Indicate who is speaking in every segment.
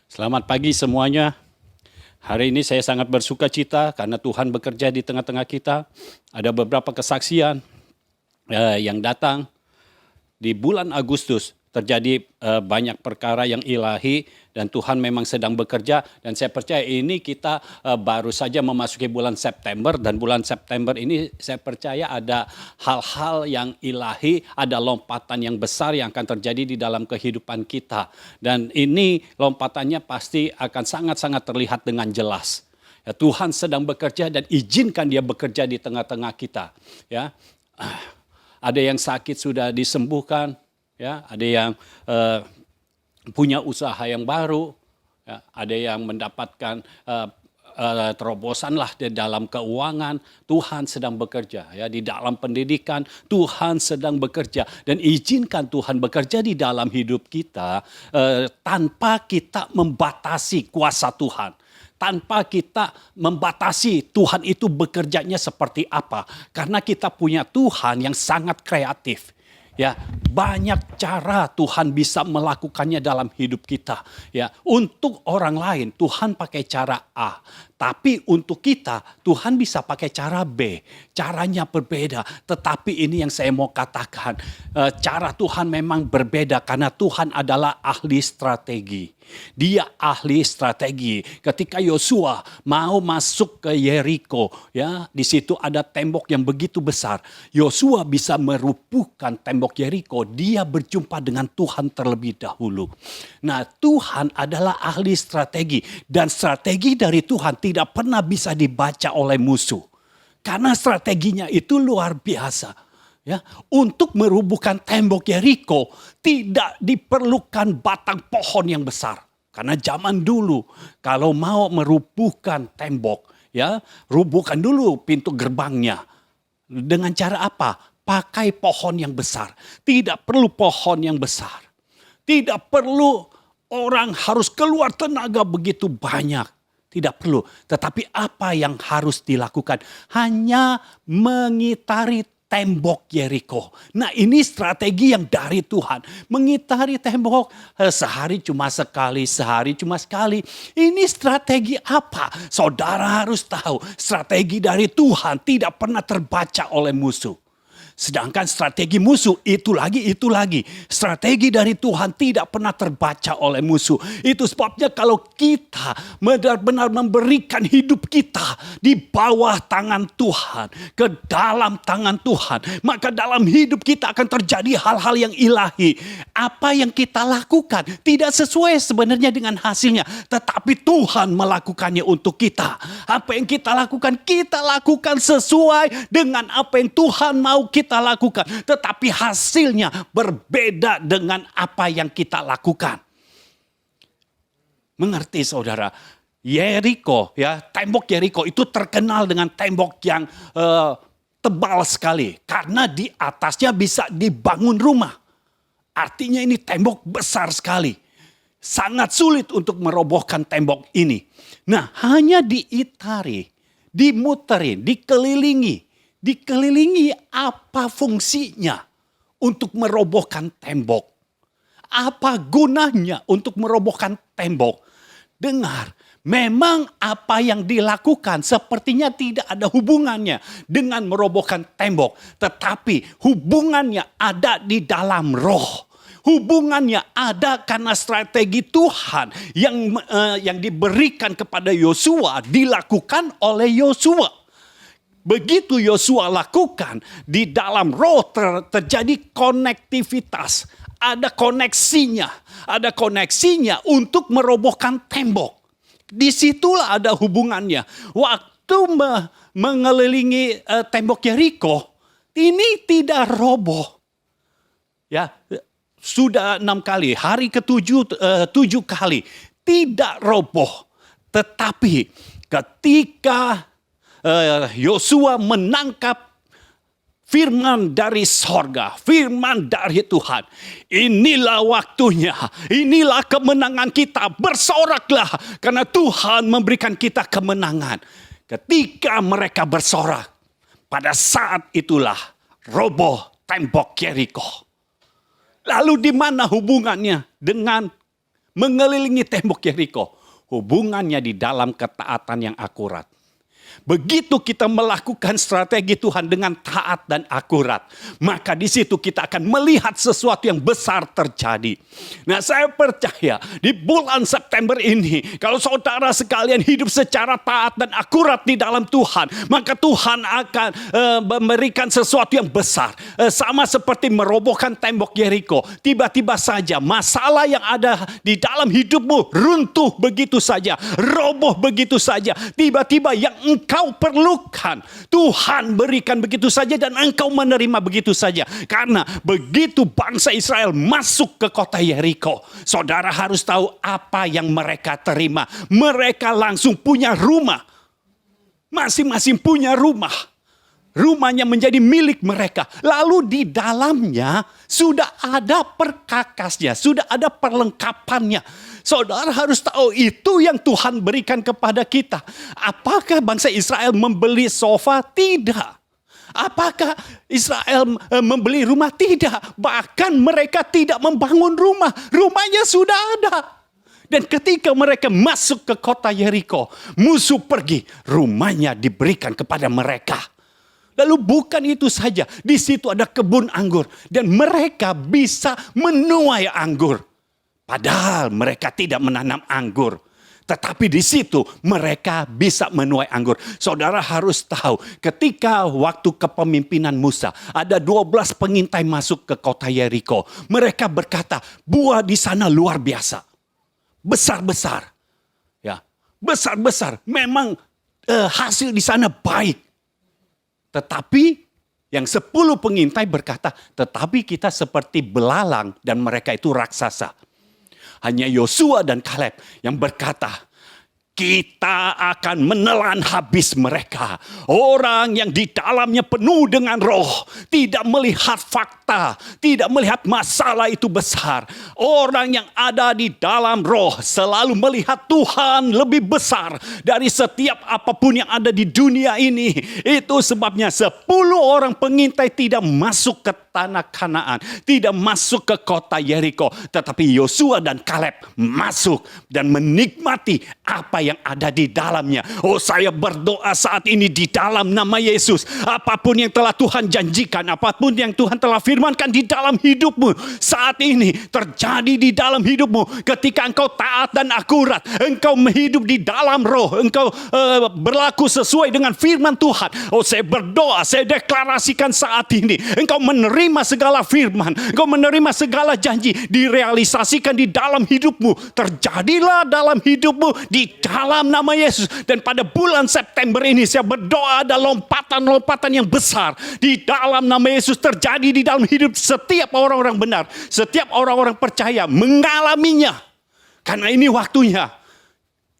Speaker 1: Selamat pagi semuanya. Hari ini saya sangat bersuka cita karena Tuhan bekerja di tengah-tengah kita. Ada beberapa kesaksian yang datang di bulan Agustus. Terjadi banyak perkara yang ilahi dan Tuhan memang sedang bekerja. Dan saya percaya ini kita baru saja memasuki bulan September. Dan bulan September ini saya percaya ada hal-hal yang ilahi, ada lompatan yang besar yang akan terjadi di dalam kehidupan kita. Dan ini lompatannya pasti akan sangat-sangat terlihat dengan jelas. Ya, Tuhan sedang bekerja dan izinkan dia bekerja di tengah-tengah kita. Ya, ada yang sakit sudah disembuhkan. Ya, ada yang punya usaha yang baru, ya, ada yang mendapatkan terobosan lah di dalam keuangan. Tuhan sedang bekerja, ya, di dalam pendidikan Tuhan sedang bekerja dan izinkan Tuhan bekerja di dalam hidup kita tanpa kita membatasi kuasa Tuhan. Tanpa kita membatasi Tuhan itu bekerjanya seperti apa. Karena kita punya Tuhan yang sangat kreatif. Ya, banyak cara Tuhan bisa melakukannya dalam hidup kita. Ya, untuk orang lain Tuhan pakai cara A, tapi untuk kita Tuhan bisa pakai cara B. Caranya berbeda, tetapi ini yang saya mau katakan, cara Tuhan memang berbeda karena Tuhan adalah ahli strategi. Dia ahli strategi. Ketika Yosua mau masuk ke Yeriko, ya, di situ ada tembok yang begitu besar. Yosua bisa merubuhkan tembok Yeriko. Dia berjumpa dengan Tuhan terlebih dahulu. Nah, Tuhan adalah ahli strategi dan strategi dari Tuhan tidak pernah bisa dibaca oleh musuh. Karena strateginya itu luar biasa. Ya, untuk merubuhkan tembok Yeriko tidak diperlukan batang pohon yang besar. Karena zaman dulu kalau mau merubuhkan tembok, ya, rubuhkan dulu pintu gerbangnya. Dengan cara apa? Pakai pohon yang besar. Tidak perlu pohon yang besar. Tidak perlu orang harus keluar tenaga begitu banyak. Tidak perlu. Tetapi apa yang harus dilakukan? Hanya mengitari tembok Yeriko. Nah, ini strategi yang dari Tuhan. Mengitari tembok sehari cuma sekali, sehari cuma sekali. Ini strategi apa? Saudara harus tahu, strategi dari Tuhan tidak pernah terbaca oleh musuh. Sedangkan strategi musuh itu lagi. Strategi dari Tuhan tidak pernah terbaca oleh musuh. Itu sebabnya kalau kita benar-benar memberikan hidup kita di bawah tangan Tuhan, ke dalam tangan Tuhan, maka dalam hidup kita akan terjadi hal-hal yang ilahi. Apa yang kita lakukan tidak sesuai sebenarnya dengan hasilnya, tetapi Tuhan melakukannya untuk kita. Apa yang kita lakukan sesuai dengan apa yang Tuhan mau kita lakukan, tetapi hasilnya berbeda dengan apa yang kita lakukan. Mengerti saudara? Yeriko, ya, tembok Yeriko itu terkenal dengan tembok yang tebal sekali karena di atasnya bisa dibangun rumah. Artinya ini tembok besar sekali. Sangat sulit untuk merobohkan tembok ini. Nah, hanya diitari, dimuterin, dikelilingi apa fungsinya untuk merobohkan tembok? Apa gunanya untuk merobohkan tembok? Dengar, memang apa yang dilakukan sepertinya tidak ada hubungannya dengan merobohkan tembok. Tetapi hubungannya ada di dalam roh. Hubungannya ada karena strategi Tuhan yang diberikan kepada Yosua dilakukan oleh Yosua. Begitu Yosua lakukan, di dalam roh terjadi konektivitas. Ada koneksinya untuk merobohkan tembok. Disitulah ada hubungannya. Waktu mengelilingi tembok Yeriko, ini tidak roboh. Ya, sudah 6 kali, hari ke-7 7 kali tidak roboh. Tetapi ketika Yosua menangkap firman dari sorga, firman dari Tuhan. Inilah waktunya, inilah kemenangan kita. Bersoraklah karena Tuhan memberikan kita kemenangan. Ketika mereka bersorak, pada saat itulah roboh tembok Yeriko. Lalu di mana hubungannya dengan mengelilingi tembok Yeriko. Hubungannya di dalam ketaatan yang akurat. Begitu kita melakukan strategi Tuhan dengan taat dan akurat, maka di situ kita akan melihat sesuatu yang besar terjadi. Nah, saya percaya di bulan September ini, kalau saudara sekalian hidup secara taat dan akurat di dalam Tuhan, maka Tuhan akan memberikan sesuatu yang besar. Sama seperti merobohkan tembok Yeriko. Tiba-tiba saja masalah yang ada di dalam hidupmu runtuh begitu saja, roboh begitu saja. Tiba-tiba yang engkau perlukan, Tuhan berikan begitu saja dan engkau menerima begitu saja. Karena begitu bangsa Israel masuk ke kota Yeriko, saudara harus tahu apa yang mereka terima. Mereka langsung punya rumah. Masing-masing punya rumah. Rumahnya menjadi milik mereka. Lalu di dalamnya sudah ada perkakasnya, sudah ada perlengkapannya. Saudara harus tahu itu yang Tuhan berikan kepada kita. Apakah bangsa Israel membeli sofa? Tidak. Apakah Israel membeli rumah? Tidak. Bahkan mereka tidak membangun rumah. Rumahnya sudah ada. Dan ketika mereka masuk ke kota Yeriko, musuh pergi, rumahnya diberikan kepada mereka. Lalu bukan itu saja, di situ ada kebun anggur dan mereka bisa menuai anggur. Padahal mereka tidak menanam anggur. Tetapi di situ mereka bisa menuai anggur. Saudara harus tahu, ketika waktu kepemimpinan Musa, ada 12 pengintai masuk ke kota Yeriko. Mereka berkata, buah di sana luar biasa. Besar-besar. Ya, besar-besar. Memang hasil di sana baik. Tetapi yang 10 pengintai berkata, tetapi kita seperti belalang dan mereka itu raksasa. Hanya Yosua dan Kaleb yang berkata, kita akan menelan habis mereka. Orang yang di dalamnya penuh dengan roh. Tidak melihat fakta. Tidak melihat masalah itu besar. Orang yang ada di dalam roh selalu melihat Tuhan lebih besar dari setiap apapun yang ada di dunia ini. Itu sebabnya 10 orang pengintai tidak masuk ke tanah Kanaan. Tidak masuk ke kota Yeriko. Tetapi Yosua dan Kaleb masuk dan menikmati apa yang ada di dalamnya. Oh, saya berdoa saat ini di dalam nama Yesus. Apapun yang telah Tuhan janjikan, apapun yang Tuhan telah firmankan di dalam hidupmu, saat ini terjadi di dalam hidupmu. Ketika engkau taat dan akurat, engkau hidup di dalam roh, engkau berlaku sesuai dengan firman Tuhan. Oh, saya berdoa, saya deklarasikan saat ini, engkau menerima segala firman, engkau menerima segala janji, direalisasikan di dalam hidupmu. Terjadilah dalam hidupmu di dalam nama Yesus. Dan pada bulan September ini saya berdoa ada lompatan-lompatan yang besar di dalam nama Yesus terjadi di dalam hidup setiap orang-orang benar. Setiap orang-orang percaya mengalaminya. Karena ini waktunya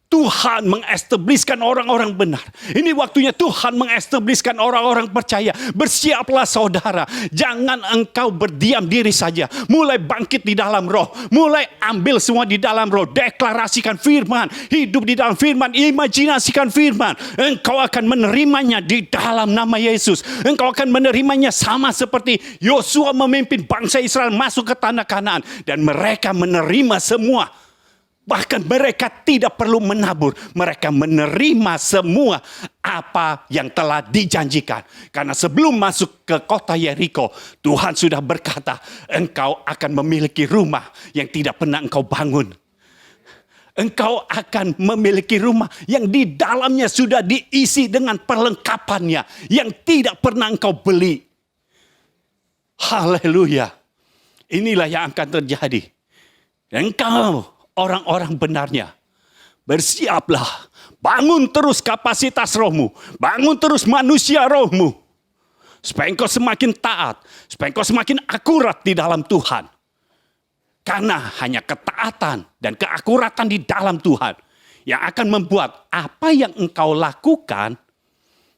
Speaker 1: Tuhan mengestabliskan orang-orang benar. Ini waktunya Tuhan mengestabliskan orang-orang percaya. Bersiaplah saudara. Jangan engkau berdiam diri saja. Mulai bangkit di dalam roh. Mulai ambil semua di dalam roh. Deklarasikan firman. Hidup di dalam firman. Imajinasikan firman. Engkau akan menerimanya di dalam nama Yesus. Engkau akan menerimanya sama seperti Yosua memimpin bangsa Israel masuk ke tanah Kanaan. Dan mereka menerima semua. Bahkan mereka tidak perlu menabur. Mereka menerima semua apa yang telah dijanjikan. Karena sebelum masuk ke kota Yeriko, Tuhan sudah berkata, engkau akan memiliki rumah yang tidak pernah engkau bangun. Engkau akan memiliki rumah yang di dalamnya sudah diisi dengan perlengkapannya. Yang tidak pernah engkau beli. Haleluya. Inilah yang akan terjadi. Engkau orang-orang benarnya. Bersiaplah. Bangun terus kapasitas rohmu. Bangun terus manusia rohmu. Supaya engkau semakin taat. Supaya engkau semakin akurat di dalam Tuhan. Karena hanya ketaatan dan keakuratan di dalam Tuhan. Yang akan membuat apa yang engkau lakukan.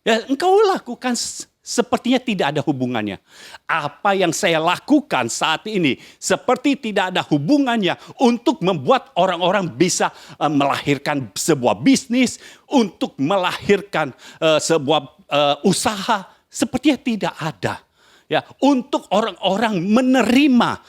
Speaker 1: Ya, engkau lakukan sepertinya tidak ada hubungannya. Apa yang saya lakukan saat ini seperti tidak ada hubungannya untuk membuat orang-orang bisa melahirkan sebuah bisnis, untuk melahirkan sebuah usaha, sepertinya tidak ada. Ya, untuk orang-orang menerima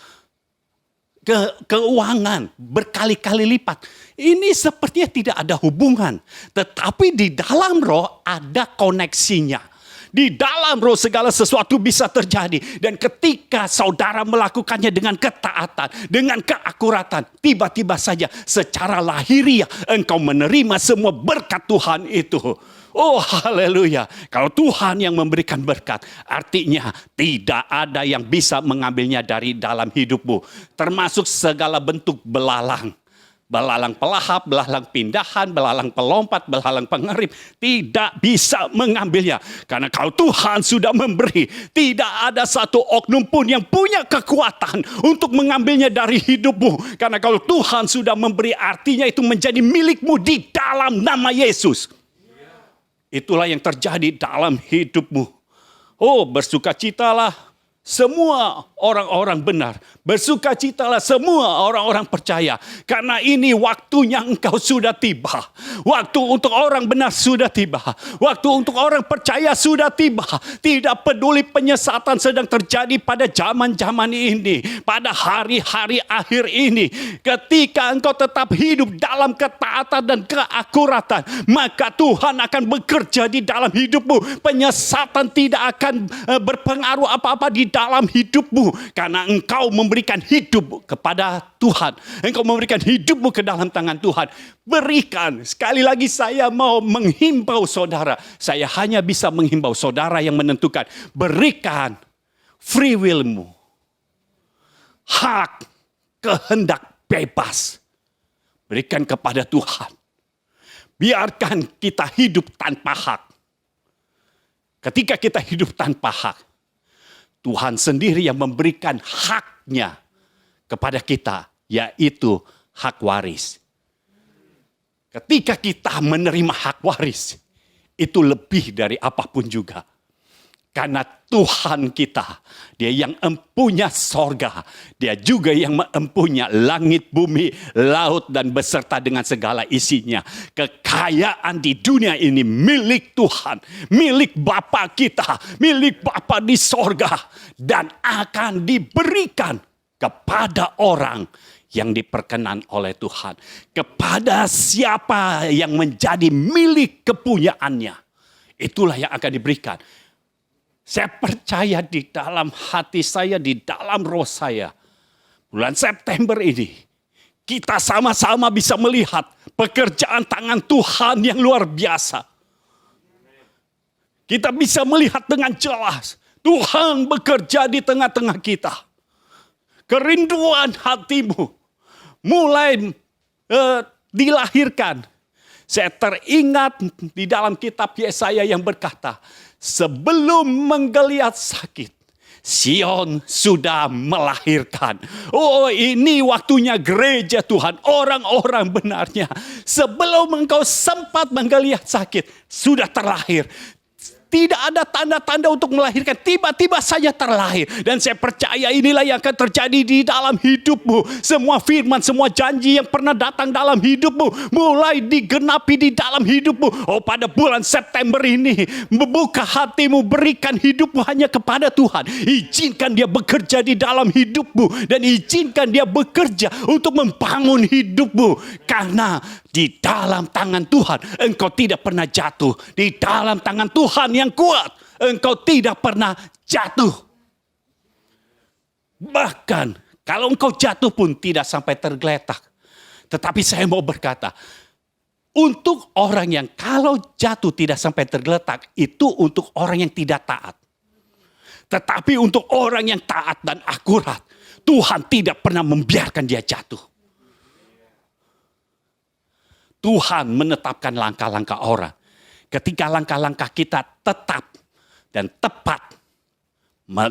Speaker 1: keuangan berkali-kali lipat. Ini sepertinya tidak ada hubungan. Tetapi di dalam roh ada koneksinya. Di dalam roh segala sesuatu bisa terjadi. Dan ketika saudara melakukannya dengan ketaatan, dengan keakuratan, tiba-tiba saja secara lahiriah engkau menerima semua berkat Tuhan itu. Oh haleluya. Kalau Tuhan yang memberikan berkat, artinya tidak ada yang bisa mengambilnya dari dalam hidupmu. Termasuk segala bentuk belalang. Belalang pelahap, belalang pindahan, belalang pelompat, belalang pengerip. Tidak bisa mengambilnya. Karena kalau Tuhan sudah memberi, tidak ada satu oknum pun yang punya kekuatan untuk mengambilnya dari hidupmu. Karena kalau Tuhan sudah memberi, artinya itu menjadi milikmu di dalam nama Yesus. Itulah yang terjadi dalam hidupmu. Oh, bersukacitalah semua orang-orang benar. Bersukacitalah semua orang-orang percaya. Karena ini waktunya engkau sudah tiba. Waktu untuk orang benar sudah tiba. Waktu untuk orang percaya sudah tiba. Tidak peduli penyesatan sedang terjadi pada zaman-zaman ini. Pada hari-hari akhir ini. Ketika engkau tetap hidup dalam ketaatan dan keakuratan. Maka Tuhan akan bekerja di dalam hidupmu. Penyesatan tidak akan berpengaruh apa-apa di dalam hidupmu. Karena engkau memberikan hidup kepada Tuhan. Engkau memberikan hidupmu ke dalam tangan Tuhan. Berikan. Sekali lagi saya mau menghimbau saudara. Saya hanya bisa menghimbau saudara yang menentukan. Berikan free willmu. Hak kehendak bebas. Berikan kepada Tuhan. Biarkan kita hidup tanpa hak. Ketika kita hidup tanpa hak, Tuhan sendiri yang memberikan haknya kepada kita, yaitu hak waris. Ketika kita menerima hak waris, itu lebih dari apapun juga. Karena Tuhan kita, Dia yang empunya sorga, Dia juga yang empunya langit, bumi, laut, dan beserta dengan segala isinya. Kekayaan di dunia ini milik Tuhan, milik Bapa kita, milik Bapa di sorga. Dan akan diberikan kepada orang yang diperkenan oleh Tuhan. Kepada siapa yang menjadi milik kepunyaannya. Itulah yang akan diberikan. Saya percaya di dalam hati saya, di dalam roh saya. Bulan September ini, kita sama-sama bisa melihat pekerjaan tangan Tuhan yang luar biasa. Kita bisa melihat dengan jelas. Tuhan bekerja di tengah-tengah kita. Kerinduan hatimu mulai dilahirkan. Saya teringat di dalam kitab Yesaya yang berkata, sebelum menggeliat sakit, Sion sudah melahirkan. Oh, ini waktunya gereja Tuhan, orang-orang benarnya. Sebelum engkau sempat menggeliat sakit, sudah terlahir. Tidak ada tanda-tanda untuk melahirkan. Tiba-tiba saja terlahir. Dan saya percaya inilah yang akan terjadi di dalam hidupmu. Semua firman, semua janji yang pernah datang dalam hidupmu. Mulai digenapi di dalam hidupmu. Oh, pada bulan September ini. Membuka hatimu, berikan hidupmu hanya kepada Tuhan. Izinkan Dia bekerja di dalam hidupmu. Dan izinkan Dia bekerja untuk membangun hidupmu. Karena di dalam tangan Tuhan engkau tidak pernah jatuh. Di dalam tangan Tuhan yang kuat engkau tidak pernah jatuh. Bahkan kalau engkau jatuh pun tidak sampai tergeletak. Tetapi saya mau berkata, untuk orang yang kalau jatuh tidak sampai tergeletak, itu untuk orang yang tidak taat. Tetapi untuk orang yang taat dan akurat, Tuhan tidak pernah membiarkan dia jatuh. Tuhan menetapkan langkah-langkah orang. Ketika langkah-langkah kita tetap dan tepat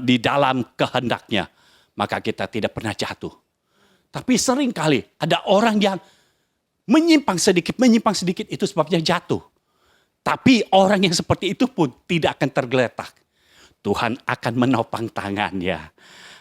Speaker 1: di dalam kehendaknya, maka kita tidak pernah jatuh. Tapi seringkali ada orang yang menyimpang sedikit itu sebabnya jatuh. Tapi orang yang seperti itu pun tidak akan tergeletak. Tuhan akan menopang tangannya.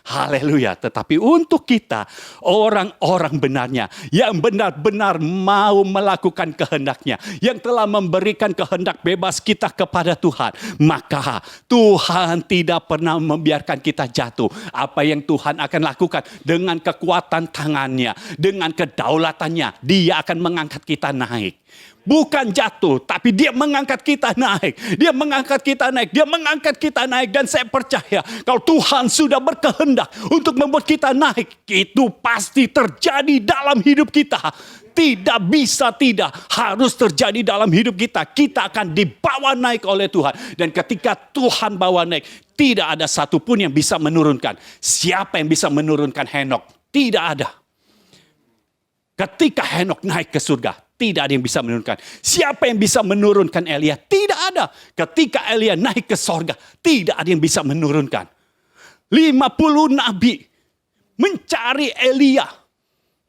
Speaker 1: Haleluya. Tetapi untuk kita, orang-orang benarnya, yang benar-benar mau melakukan kehendaknya, yang telah memberikan kehendak bebas kita kepada Tuhan, maka Tuhan tidak pernah membiarkan kita jatuh. Apa yang Tuhan akan lakukan dengan kekuatan tangannya, dengan kedaulatannya, Dia akan mengangkat kita naik. Bukan jatuh, tapi Dia mengangkat kita naik. Dia mengangkat kita naik. Dia mengangkat kita naik. Dan saya percaya kalau Tuhan sudah berkehendak untuk membuat kita naik, itu pasti terjadi dalam hidup kita. Tidak bisa tidak, harus terjadi dalam hidup kita. Kita akan dibawa naik oleh Tuhan. Dan ketika Tuhan bawa naik, tidak ada satupun yang bisa menurunkan. Siapa yang bisa menurunkan Henokh? Tidak ada. Ketika Henokh naik ke surga, tidak ada yang bisa menurunkan. Siapa yang bisa menurunkan Elia? Tidak ada. Ketika Elia naik ke sorga, tidak ada yang bisa menurunkan. 50 nabi mencari Elia.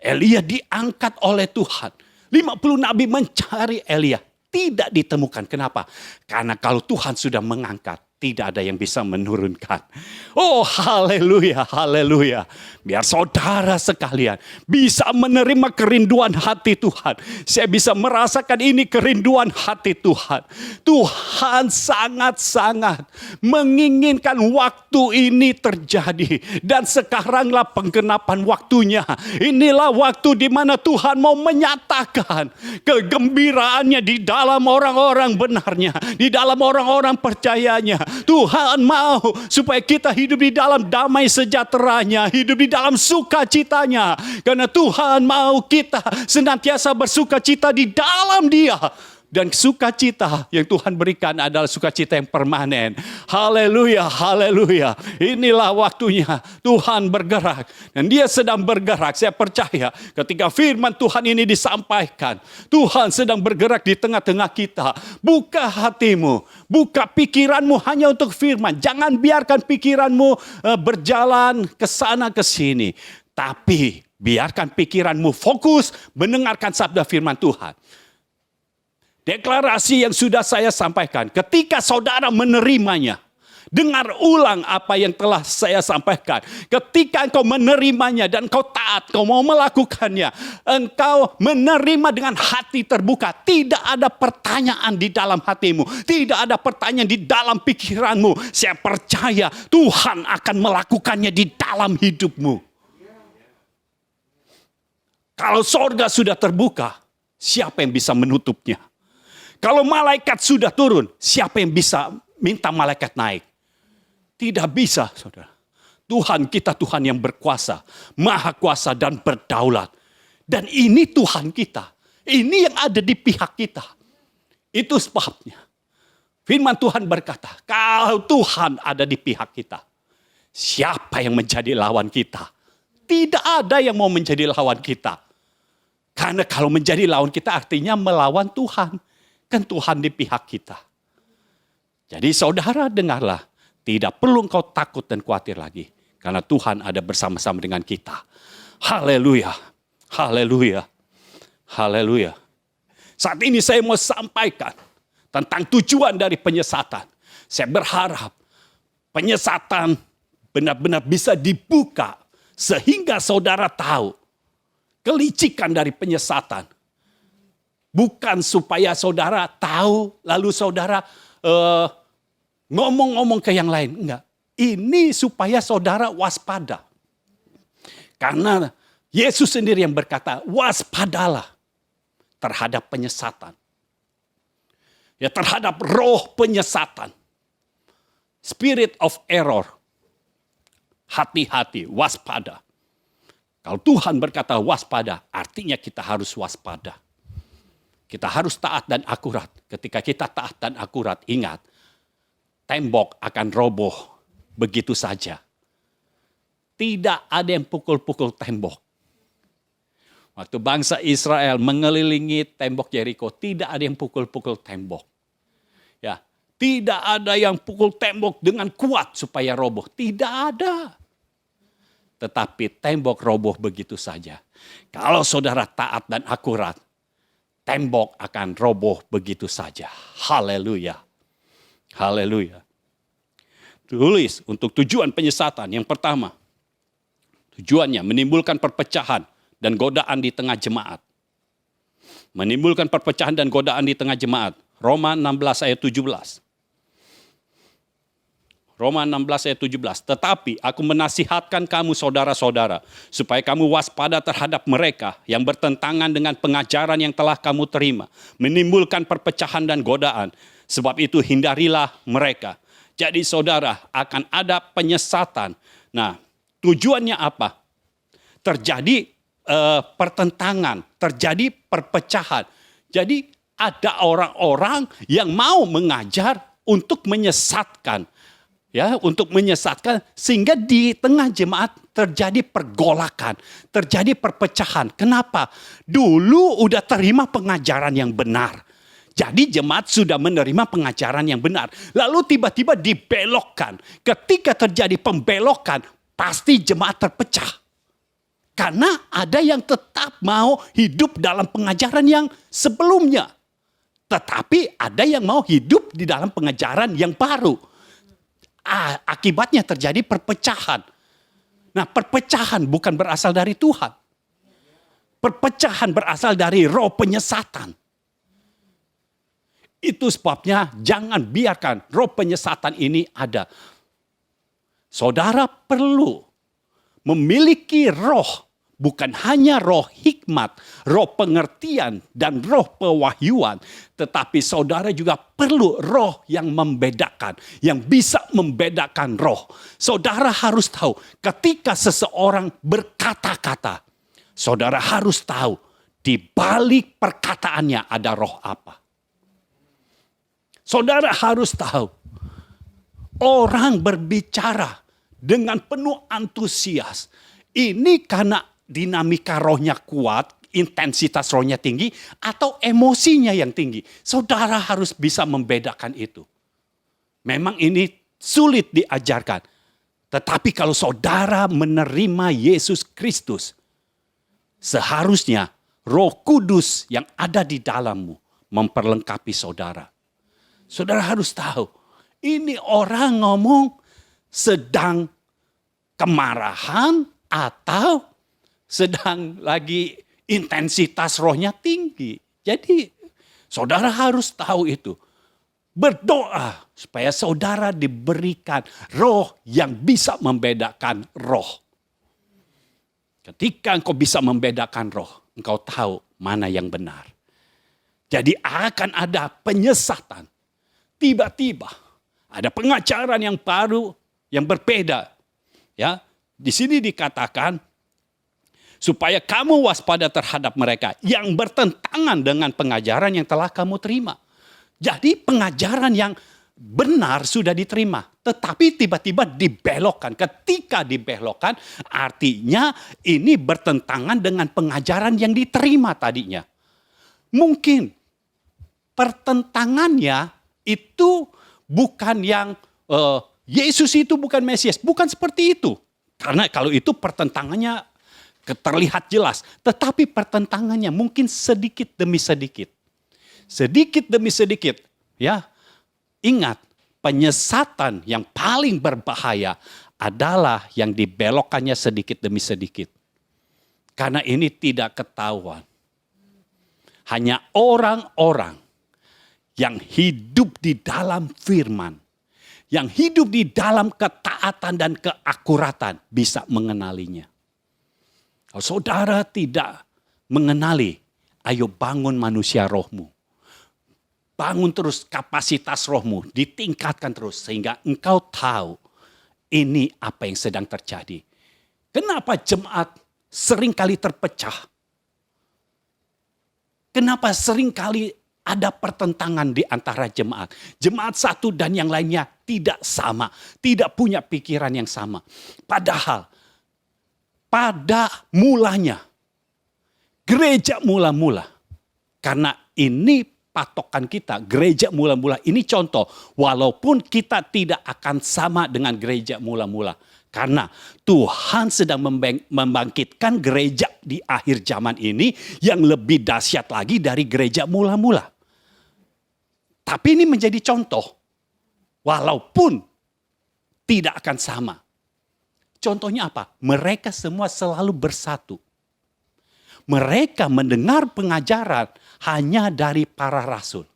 Speaker 1: Elia diangkat oleh Tuhan. 50 nabi mencari Elia. Tidak ditemukan. Kenapa? Karena kalau Tuhan sudah mengangkat, tidak ada yang bisa menurunkan. Oh, haleluya, haleluya. Biar saudara sekalian bisa menerima kerinduan hati Tuhan. Saya bisa merasakan ini kerinduan hati Tuhan. Tuhan sangat-sangat menginginkan waktu ini terjadi. Dan sekaranglah penggenapan waktunya. Inilah waktu di mana Tuhan mau menyatakan kegembiraannya di dalam orang-orang benarnya. Di dalam orang-orang percayanya. Tuhan mau supaya kita hidup di dalam damai sejahteranya, hidup di dalam sukacitanya. Karena Tuhan mau kita senantiasa bersukacita di dalam Dia. Dan sukacita yang Tuhan berikan adalah sukacita yang permanen. Haleluya, haleluya. Inilah waktunya Tuhan bergerak. Dan Dia sedang bergerak. Saya percaya ketika firman Tuhan ini disampaikan, Tuhan sedang bergerak di tengah-tengah kita. Buka hatimu, buka pikiranmu hanya untuk firman. Jangan biarkan pikiranmu berjalan ke sana ke sini. Tapi biarkan pikiranmu fokus mendengarkan sabda firman Tuhan. Deklarasi yang sudah saya sampaikan, ketika saudara menerimanya, dengar ulang apa yang telah saya sampaikan. Ketika engkau menerimanya dan engkau taat, engkau mau melakukannya, engkau menerima dengan hati terbuka. Tidak ada pertanyaan di dalam hatimu, tidak ada pertanyaan di dalam pikiranmu. Saya percaya Tuhan akan melakukannya di dalam hidupmu. Kalau sorga sudah terbuka, siapa yang bisa menutupnya? Kalau malaikat sudah turun, siapa yang bisa minta malaikat naik? Tidak bisa, saudara. Tuhan kita Tuhan yang berkuasa, maha kuasa dan berdaulat. Dan ini Tuhan kita. Ini yang ada di pihak kita. Itu sebabnya. Firman Tuhan berkata, kalau Tuhan ada di pihak kita, siapa yang menjadi lawan kita? Tidak ada yang mau menjadi lawan kita. Karena kalau menjadi lawan kita artinya melawan Tuhan. Kan Tuhan di pihak kita. Jadi saudara dengarlah. Tidak perlu engkau takut dan khawatir lagi. Karena Tuhan ada bersama-sama dengan kita. Haleluya. Haleluya. Haleluya. Saat ini saya mau sampaikan tentang tujuan dari penyesatan. Saya berharap penyesatan benar-benar bisa dibuka. Sehingga saudara tahu kelicikan dari penyesatan. Bukan supaya saudara tahu, lalu saudara ngomong-ngomong ke yang lain. Enggak. Ini supaya saudara waspada. Karena Yesus sendiri yang berkata, waspadalah terhadap penyesatan. Ya, terhadap roh penyesatan. Spirit of error. Hati-hati, waspada. Kalau Tuhan berkata waspada, artinya kita harus waspada. Kita harus taat dan akurat. Ketika kita taat dan akurat, ingat, tembok akan roboh begitu saja. Tidak ada yang pukul-pukul tembok. Waktu bangsa Israel mengelilingi tembok Yeriko, tidak ada yang pukul-pukul tembok. Ya, tidak ada yang pukul tembok dengan kuat supaya roboh. Tidak ada. Tetapi tembok roboh begitu saja. Kalau saudara taat dan akurat, tembok akan roboh begitu saja. Haleluya. Haleluya. Tulis untuk tujuan penyesatan. Yang pertama, Tujuannya menimbulkan perpecahan dan godaan di tengah jemaat. Menimbulkan perpecahan dan godaan di tengah jemaat. Roma 16 ayat 17. Roma 16 ayat 17. Tetapi aku menasihatkan kamu saudara-saudara, supaya kamu waspada terhadap mereka yang bertentangan dengan pengajaran yang telah kamu terima, menimbulkan perpecahan dan godaan. Sebab itu hindarilah mereka. Jadi saudara, akan ada penyesatan. Nah, tujuannya apa? Terjadi pertentangan, terjadi perpecahan. Jadi ada orang-orang yang mau mengajar untuk menyesatkan. Ya, untuk menyesatkan sehingga di tengah jemaat terjadi pergolakan, terjadi perpecahan. Kenapa? Dulu udah terima pengajaran yang benar. Jadi jemaat sudah menerima pengajaran yang benar. Lalu tiba-tiba dibelokkan. Ketika terjadi pembelokan, pasti jemaat terpecah. Karena ada yang tetap mau hidup dalam pengajaran yang sebelumnya. Tetapi ada yang mau hidup di dalam pengajaran yang baru. Akibatnya terjadi perpecahan. Nah, perpecahan bukan berasal dari Tuhan. Perpecahan berasal dari roh penyesatan. Itu sebabnya jangan biarkan roh penyesatan ini ada. Saudara perlu memiliki roh, bukan hanya roh hikmat, roh pengertian, dan roh pewahyuan. Tetapi saudara juga perlu roh yang membedakan, yang bisa membedakan roh. Saudara harus tahu ketika seseorang berkata-kata, saudara harus tahu di balik perkataannya ada roh apa. Saudara harus tahu orang berbicara dengan penuh antusias. Ini karena dinamika rohnya kuat, intensitas rohnya tinggi, atau emosinya yang tinggi. Saudara harus bisa membedakan itu. Memang ini sulit diajarkan. Tetapi kalau saudara menerima Yesus Kristus, seharusnya Roh Kudus yang ada di dalammu memperlengkapi saudara. Saudara harus tahu, ini orang ngomong sedang kemarahan atau sedang lagi intensitas rohnya tinggi. Jadi saudara harus tahu itu. Berdoa supaya saudara diberikan roh yang bisa membedakan roh. Ketika engkau bisa membedakan roh, engkau tahu mana yang benar. Jadi akan ada penyesatan. Tiba-tiba ada pengajaran yang baru, yang berbeda. Ya, di sini dikatakan supaya kamu waspada terhadap mereka yang bertentangan dengan pengajaran yang telah kamu terima. Jadi pengajaran yang benar sudah diterima, tetapi tiba-tiba dibelokkan. Ketika dibelokkan, artinya ini bertentangan dengan pengajaran yang diterima tadinya. Mungkin pertentangannya itu bukan yang Yesus itu bukan Mesias, bukan seperti itu. Karena kalau itu pertentangannya terlihat jelas, tetapi pertentangannya mungkin sedikit demi sedikit. Sedikit demi sedikit, ya. Ingat, penyesatan yang paling berbahaya adalah yang dibelokkannya sedikit demi sedikit. Karena ini tidak ketahuan. Hanya orang-orang yang hidup di dalam firman, yang hidup di dalam ketaatan dan keakuratan bisa mengenalinya. Kalau saudara tidak mengenali, ayo bangun manusia rohmu. Bangun terus kapasitas rohmu, ditingkatkan terus sehingga engkau tahu ini apa yang sedang terjadi. Kenapa jemaat seringkali terpecah? Kenapa seringkali ada pertentangan di antara jemaat? Jemaat satu dan yang lainnya tidak sama, tidak punya pikiran yang sama. Padahal pada mulanya, gereja mula-mula, karena ini patokan kita, gereja mula-mula ini contoh, walaupun kita tidak akan sama dengan gereja mula-mula. Karena Tuhan sedang membangkitkan gereja di akhir zaman ini yang lebih dahsyat lagi dari gereja mula-mula. Tapi ini menjadi contoh, walaupun tidak akan sama. Contohnya apa? Mereka semua selalu bersatu. Mereka mendengar pengajaran hanya dari para rasul.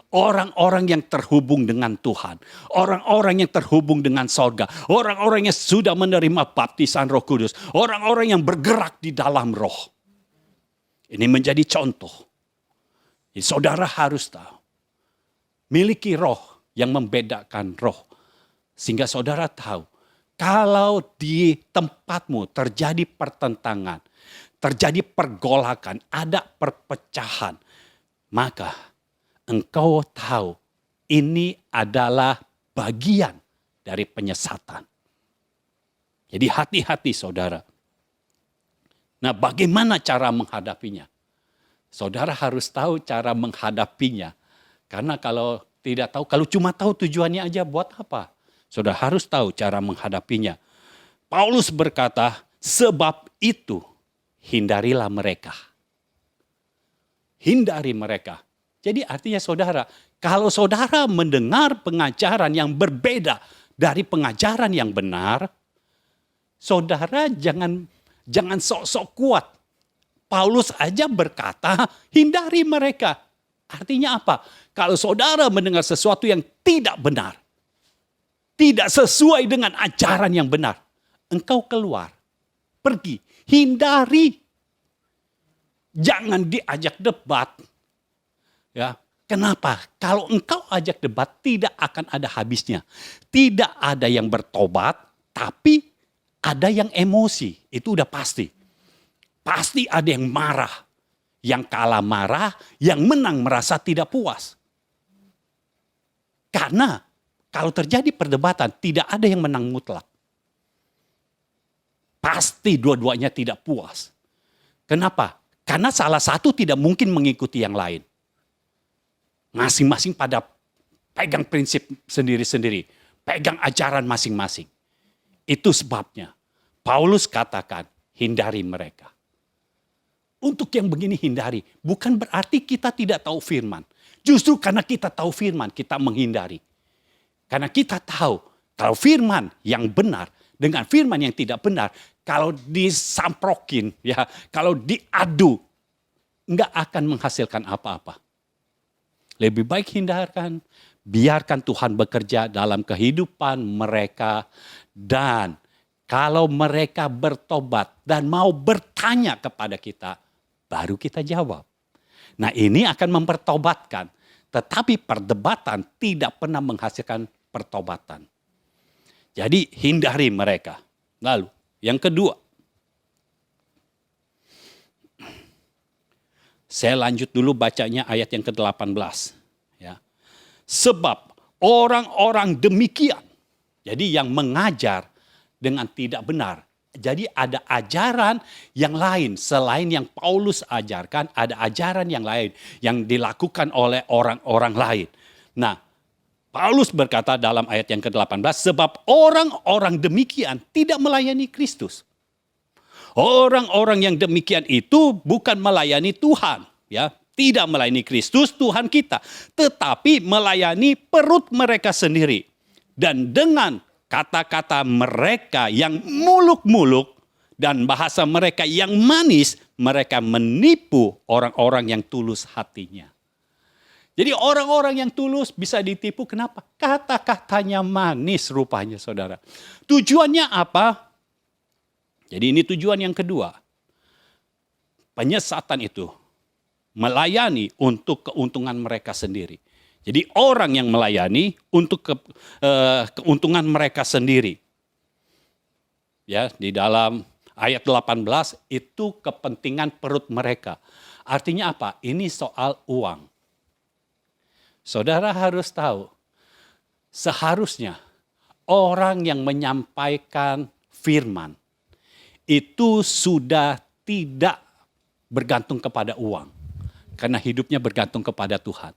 Speaker 1: Orang-orang yang terhubung dengan Tuhan. Orang-orang yang terhubung dengan sorga. Orang-orang yang sudah menerima baptisan Roh Kudus. Orang-orang yang bergerak di dalam roh. Ini menjadi contoh. Jadi saudara harus tahu. Miliki roh yang membedakan roh. Sehingga saudara tahu. Kalau di tempatmu terjadi pertentangan. Terjadi pergolakan. Ada perpecahan. Maka engkau tahu ini adalah bagian dari penyesatan. Jadi hati-hati saudara. Nah, bagaimana cara menghadapinya? Saudara harus tahu cara menghadapinya. Karena kalau tidak tahu, kalau cuma tahu tujuannya aja buat apa? Saudara harus tahu cara menghadapinya. Paulus berkata, sebab itu hindarilah mereka. Hindari mereka. Jadi artinya saudara, kalau saudara mendengar pengajaran yang berbeda dari pengajaran yang benar, saudara jangan sok-sok kuat. Paulus aja berkata, hindari mereka. Artinya apa? Kalau saudara mendengar sesuatu yang tidak benar, tidak sesuai dengan ajaran yang benar, engkau keluar, pergi, hindari. Jangan diajak debat. Ya, kenapa? Kalau engkau ajak debat tidak akan ada habisnya. Tidak ada yang bertobat, tapi ada yang emosi. Itu udah pasti. Pasti ada yang marah. Yang kalah marah, yang menang merasa tidak puas. Karena kalau terjadi perdebatan tidak ada yang menang mutlak. Pasti dua-duanya tidak puas. Kenapa? Karena salah satu tidak mungkin mengikuti yang lain. Masing-masing pada pegang prinsip sendiri-sendiri. Pegang ajaran masing-masing. Itu sebabnya Paulus katakan hindari mereka. Untuk yang begini hindari. Bukan berarti kita tidak tahu firman. Justru karena kita tahu firman kita menghindari. Karena kita tahu kalau firman yang benar dengan firman yang tidak benar. Kalau disamprokin, ya, kalau diadu. Enggak akan menghasilkan apa-apa. Lebih baik hindarkan, biarkan Tuhan bekerja dalam kehidupan mereka. Dan kalau mereka bertobat dan mau bertanya kepada kita, baru kita jawab. Nah, ini akan mempertobatkan. Tetapi perdebatan tidak pernah menghasilkan pertobatan. Jadi hindari mereka. Lalu yang kedua. Saya lanjut dulu bacanya ayat yang ke-18. Ya. Sebab orang-orang demikian. Jadi yang mengajar dengan tidak benar. Jadi ada ajaran yang lain. Selain yang Paulus ajarkan, ada ajaran yang lain. Yang dilakukan oleh orang-orang lain. Nah, Paulus berkata dalam ayat yang ke-18. Sebab orang-orang demikian tidak melayani Kristus. Orang-orang yang demikian itu bukan melayani Tuhan, ya, tidak melayani Kristus Tuhan kita, tetapi melayani perut mereka sendiri. Dan dengan kata-kata mereka yang muluk-muluk dan bahasa mereka yang manis, mereka menipu orang-orang yang tulus hatinya. Jadi orang-orang yang tulus bisa ditipu kenapa? Kata-katanya manis rupanya saudara. Tujuannya apa? Jadi ini tujuan yang kedua. Penyesatan itu melayani untuk keuntungan mereka sendiri. Jadi orang yang melayani untuk keuntungan mereka sendiri. Ya, di dalam ayat 18 itu kepentingan perut mereka. Artinya apa? Ini soal uang. Saudara harus tahu, seharusnya orang yang menyampaikan firman itu sudah tidak bergantung kepada uang. Karena hidupnya bergantung kepada Tuhan.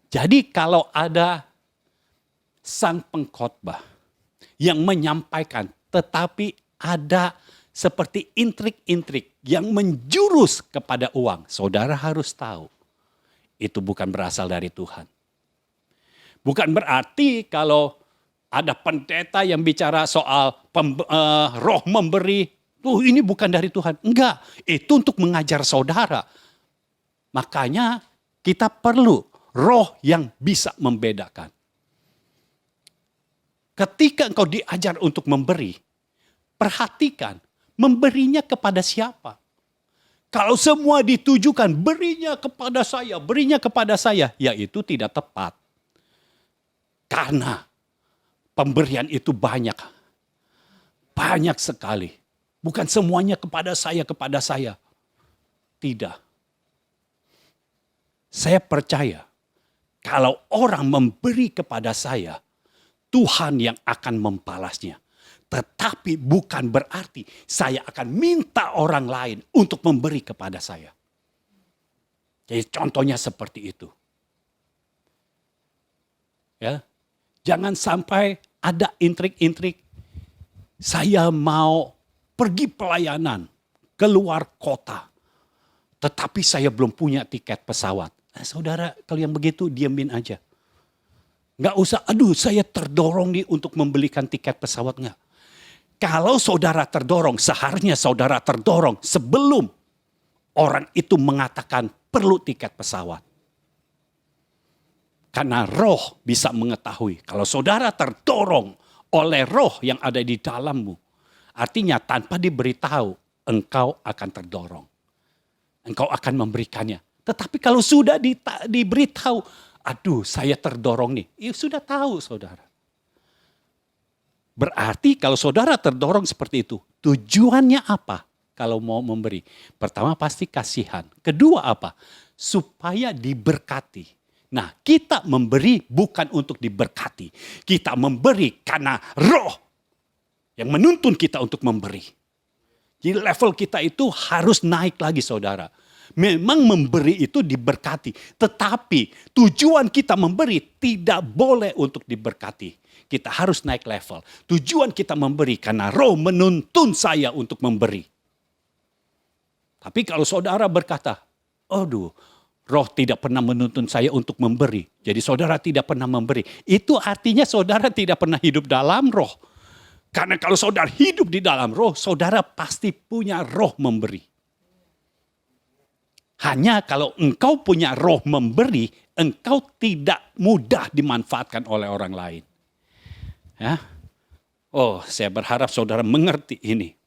Speaker 1: Jadi kalau ada sang pengkhotbah yang menyampaikan tetapi ada seperti intrik-intrik yang menjurus kepada uang. Saudara harus tahu itu bukan berasal dari Tuhan. Bukan berarti kalau Ada pendeta yang bicara soal roh memberi. Ini bukan dari Tuhan. Enggak, itu untuk mengajar saudara. Makanya kita perlu roh yang bisa membedakan. Ketika engkau diajar untuk memberi, perhatikan memberinya kepada siapa. Kalau semua ditujukan berinya kepada saya, ya itu tidak tepat. Karena pemberian itu banyak sekali. Bukan semuanya kepada saya. Tidak. Saya percaya kalau orang memberi kepada saya, Tuhan yang akan membalasnya. Tetapi bukan berarti saya akan minta orang lain untuk memberi kepada saya. Jadi contohnya seperti itu. Ya. Jangan sampai ada intrik-intrik. Saya mau pergi pelayanan keluar kota. Tetapi saya belum punya tiket pesawat. Saudara, kalau yang begitu diamin aja. Nggak usah, saya terdorong nih untuk membelikan tiket pesawat. Nggak. Kalau saudara terdorong, seharusnya saudara terdorong sebelum orang itu mengatakan perlu tiket pesawat. Karena roh bisa mengetahui. Kalau saudara terdorong oleh roh yang ada di dalammu, artinya tanpa diberitahu, engkau akan terdorong. Engkau akan memberikannya. Tetapi kalau sudah diberitahu, saya terdorong nih. Ya sudah tahu saudara. Berarti kalau saudara terdorong seperti itu, tujuannya apa kalau mau memberi? Pertama pasti kasihan. Kedua apa? Supaya diberkati. Nah, kita memberi bukan untuk diberkati. Kita memberi karena roh yang menuntun kita untuk memberi. Jadi level kita itu harus naik lagi saudara. Memang memberi itu diberkati. Tetapi tujuan kita memberi tidak boleh untuk diberkati. Kita harus naik level. Tujuan kita memberi karena roh menuntun saya untuk memberi. Tapi kalau saudara berkata, roh tidak pernah menuntun saya untuk memberi. Jadi saudara tidak pernah memberi. Itu artinya saudara tidak pernah hidup dalam roh. Karena kalau saudara hidup di dalam roh, saudara pasti punya roh memberi. Hanya kalau engkau punya roh memberi, engkau tidak mudah dimanfaatkan oleh orang lain. Ya. Saya berharap saudara mengerti ini.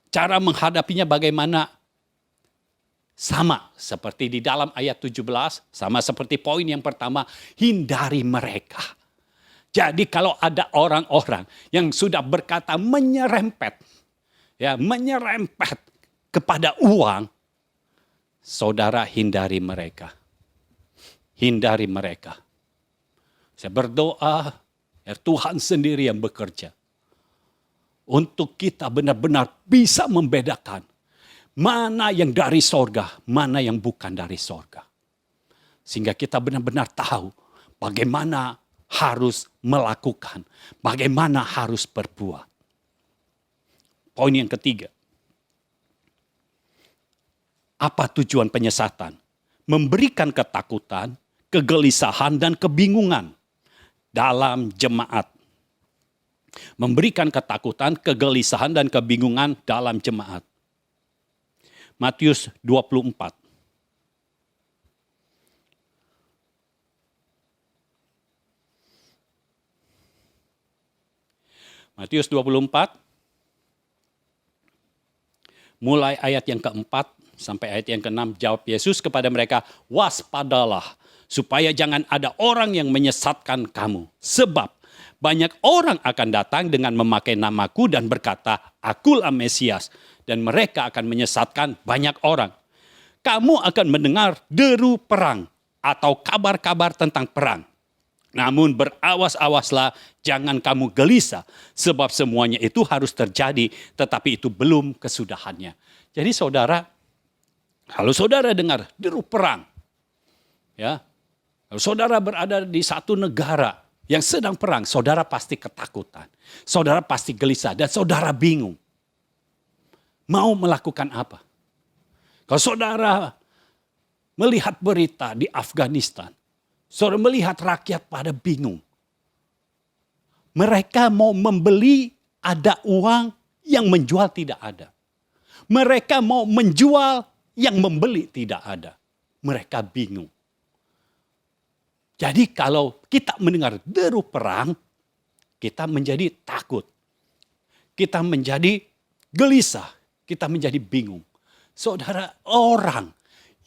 Speaker 1: Cara menghadapinya bagaimana? Sama seperti di dalam ayat 17, sama seperti poin yang pertama, hindari mereka. Jadi kalau ada orang-orang yang sudah berkata menyerempet kepada uang, saudara hindari mereka. Hindari mereka. Saya berdoa, Tuhan sendiri yang bekerja. Untuk kita benar-benar bisa membedakan mana yang dari sorga, mana yang bukan dari sorga. Sehingga kita benar-benar tahu bagaimana harus melakukan, bagaimana harus berbuat. Poin yang ketiga. Apa tujuan penyesatan? Memberikan ketakutan, kegelisahan, dan kebingungan dalam jemaat. Memberikan ketakutan, kegelisahan, dan kebingungan dalam jemaat. Matius 24. Matius 24. Mulai ayat yang keempat sampai ayat yang keenam, jawab Yesus kepada mereka, waspadalah supaya jangan ada orang yang menyesatkan kamu. Sebab banyak orang akan datang dengan memakai namaku dan berkata, akulah Mesias. Dan mereka akan menyesatkan banyak orang. Kamu akan mendengar deru perang atau kabar-kabar tentang perang. Namun berawas-awaslah, jangan kamu gelisah. Sebab semuanya itu harus terjadi, tetapi itu belum kesudahannya. Jadi saudara, kalau saudara dengar deru perang, ya, kalau saudara berada di satu negara yang sedang perang, saudara pasti ketakutan. Saudara pasti gelisah dan saudara bingung. Mau melakukan apa? Kalau saudara melihat berita di Afghanistan, Saudara melihat rakyat pada bingung. Mereka mau membeli, ada uang, yang menjual tidak ada. Mereka mau menjual, yang membeli tidak ada. Mereka bingung. Jadi kalau kita mendengar deru perang, kita menjadi takut. Kita menjadi gelisah. Kita menjadi bingung. Saudara, orang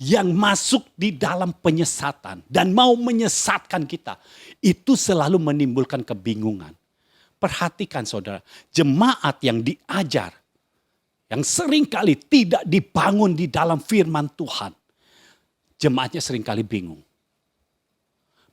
Speaker 1: yang masuk di dalam penyesatan dan mau menyesatkan kita, itu selalu menimbulkan kebingungan. Perhatikan saudara, jemaat yang diajar, yang seringkali tidak dibangun di dalam firman Tuhan, jemaatnya seringkali bingung.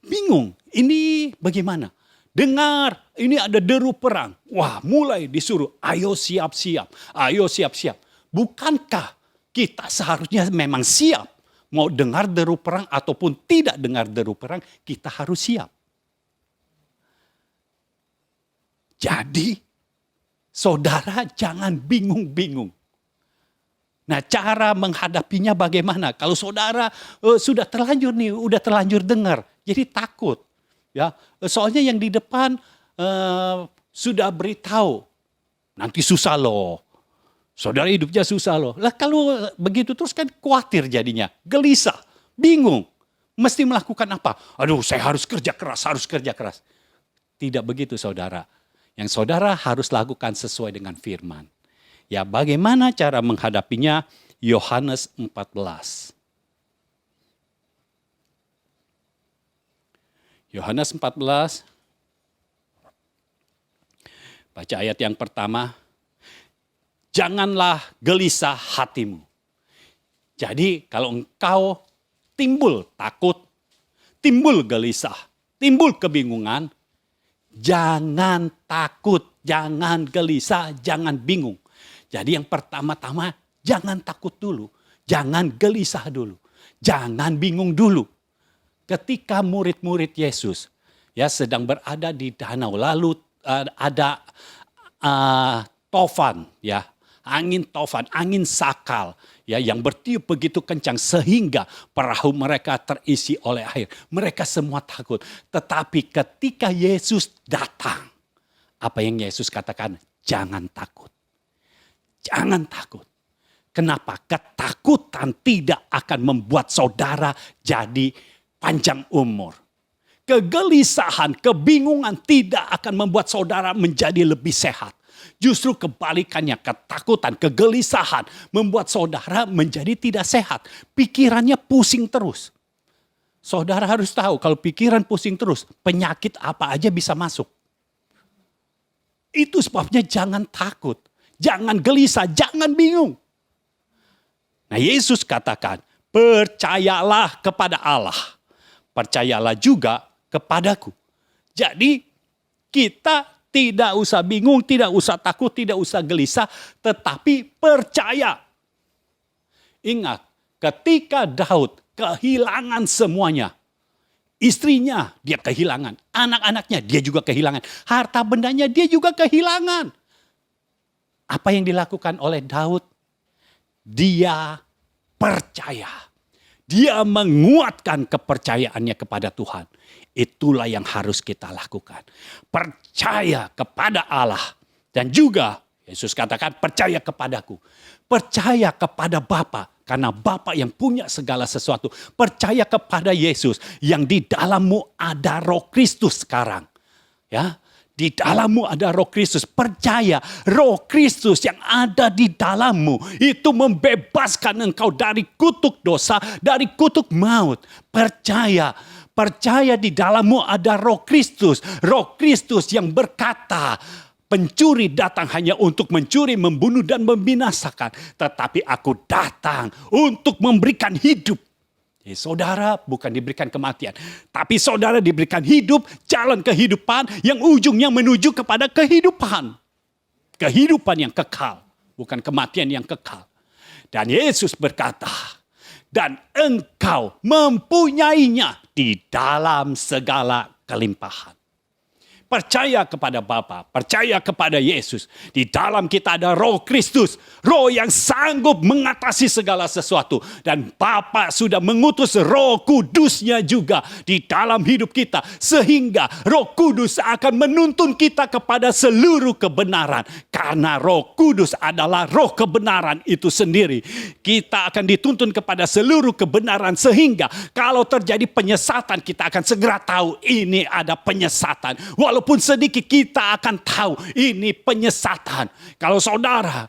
Speaker 1: Bingung, ini bagaimana? Dengar, ini ada deru perang. Wah, mulai disuruh, ayo siap-siap, ayo siap-siap. Bukankah kita seharusnya memang siap? Mau dengar deru perang ataupun tidak dengar deru perang, kita harus siap. Jadi, saudara jangan bingung-bingung. Nah, cara menghadapinya bagaimana? Kalau saudara sudah terlanjur nih, udah terlanjur dengar, jadi takut. Ya, soalnya yang di depan sudah beritahu, nanti susah loh. Saudara hidupnya susah loh. Lah kalau begitu terus kan khawatir jadinya. Gelisah, bingung. Mesti melakukan apa? Aduh, saya harus kerja keras, harus kerja keras. Tidak begitu saudara. Yang saudara harus lakukan sesuai dengan firman. Ya, bagaimana cara menghadapinya? Yohanes 14. Yohanes 14. Baca ayat yang pertama. Janganlah gelisah hatimu. Jadi kalau engkau timbul takut, timbul gelisah, timbul kebingungan, jangan takut, jangan gelisah, jangan bingung. Jadi yang pertama-tama jangan takut dulu, jangan gelisah dulu, jangan bingung dulu. Ketika murid-murid Yesus ya sedang berada di danau, lalu ada tofan ya. Angin tofan, angin sakal ya yang bertiup begitu kencang sehingga perahu mereka terisi oleh air. Mereka semua takut. Tetapi ketika Yesus datang, apa yang Yesus katakan? Jangan takut. Jangan takut. Kenapa? Ketakutan tidak akan membuat saudara jadi panjang umur. Kegelisahan, kebingungan tidak akan membuat saudara menjadi lebih sehat. Justru kebalikannya, ketakutan, kegelisahan membuat saudara menjadi tidak sehat. Pikirannya pusing terus. Saudara harus tahu kalau pikiran pusing terus, penyakit apa aja bisa masuk. Itu sebabnya jangan takut, jangan gelisah, jangan bingung. Nah, Yesus katakan, percayalah kepada Allah. Percayalah juga kepadaku. Jadi kita tidak usah bingung, tidak usah takut, tidak usah gelisah, tetapi percaya. Ingat, ketika Daud kehilangan semuanya, istrinya dia kehilangan, anak-anaknya dia juga kehilangan, harta bendanya dia juga kehilangan. Apa yang dilakukan oleh Daud? Dia percaya. Dia menguatkan kepercayaannya kepada Tuhan. Itulah yang harus kita lakukan. Percaya kepada Allah. Dan juga Yesus katakan percaya kepadaku. Percaya kepada Bapa. Karena Bapa yang punya segala sesuatu. Percaya kepada Yesus. Yang di dalammu ada Roh Kristus sekarang. Ya, di dalammu ada Roh Kristus. Percaya Roh Kristus yang ada di dalammu itu membebaskan engkau dari kutuk dosa, dari kutuk maut. Percaya di dalammu ada Roh Kristus. Roh Kristus yang berkata, pencuri datang hanya untuk mencuri, membunuh dan membinasakan. Tetapi aku datang untuk memberikan hidup. Jadi saudara bukan diberikan kematian. Tapi saudara diberikan hidup, jalan kehidupan yang ujungnya menuju kepada kehidupan. Kehidupan yang kekal. Bukan kematian yang kekal. Dan Yesus berkata, dan engkau mempunyainya di dalam segala kelimpahan. percaya kepada Bapa, percaya kepada Yesus. Di dalam kita ada Roh Kristus, Roh yang sanggup mengatasi segala sesuatu. Dan Bapa sudah mengutus Roh Kudusnya juga di dalam hidup kita. Sehingga Roh Kudus akan menuntun kita kepada seluruh kebenaran. Karena Roh Kudus adalah Roh kebenaran itu sendiri. Kita akan dituntun kepada seluruh kebenaran. Sehingga kalau terjadi penyesatan, kita akan segera tahu ini ada penyesatan. Walaupun sedikit kita akan tahu ini penyesatan. Kalau saudara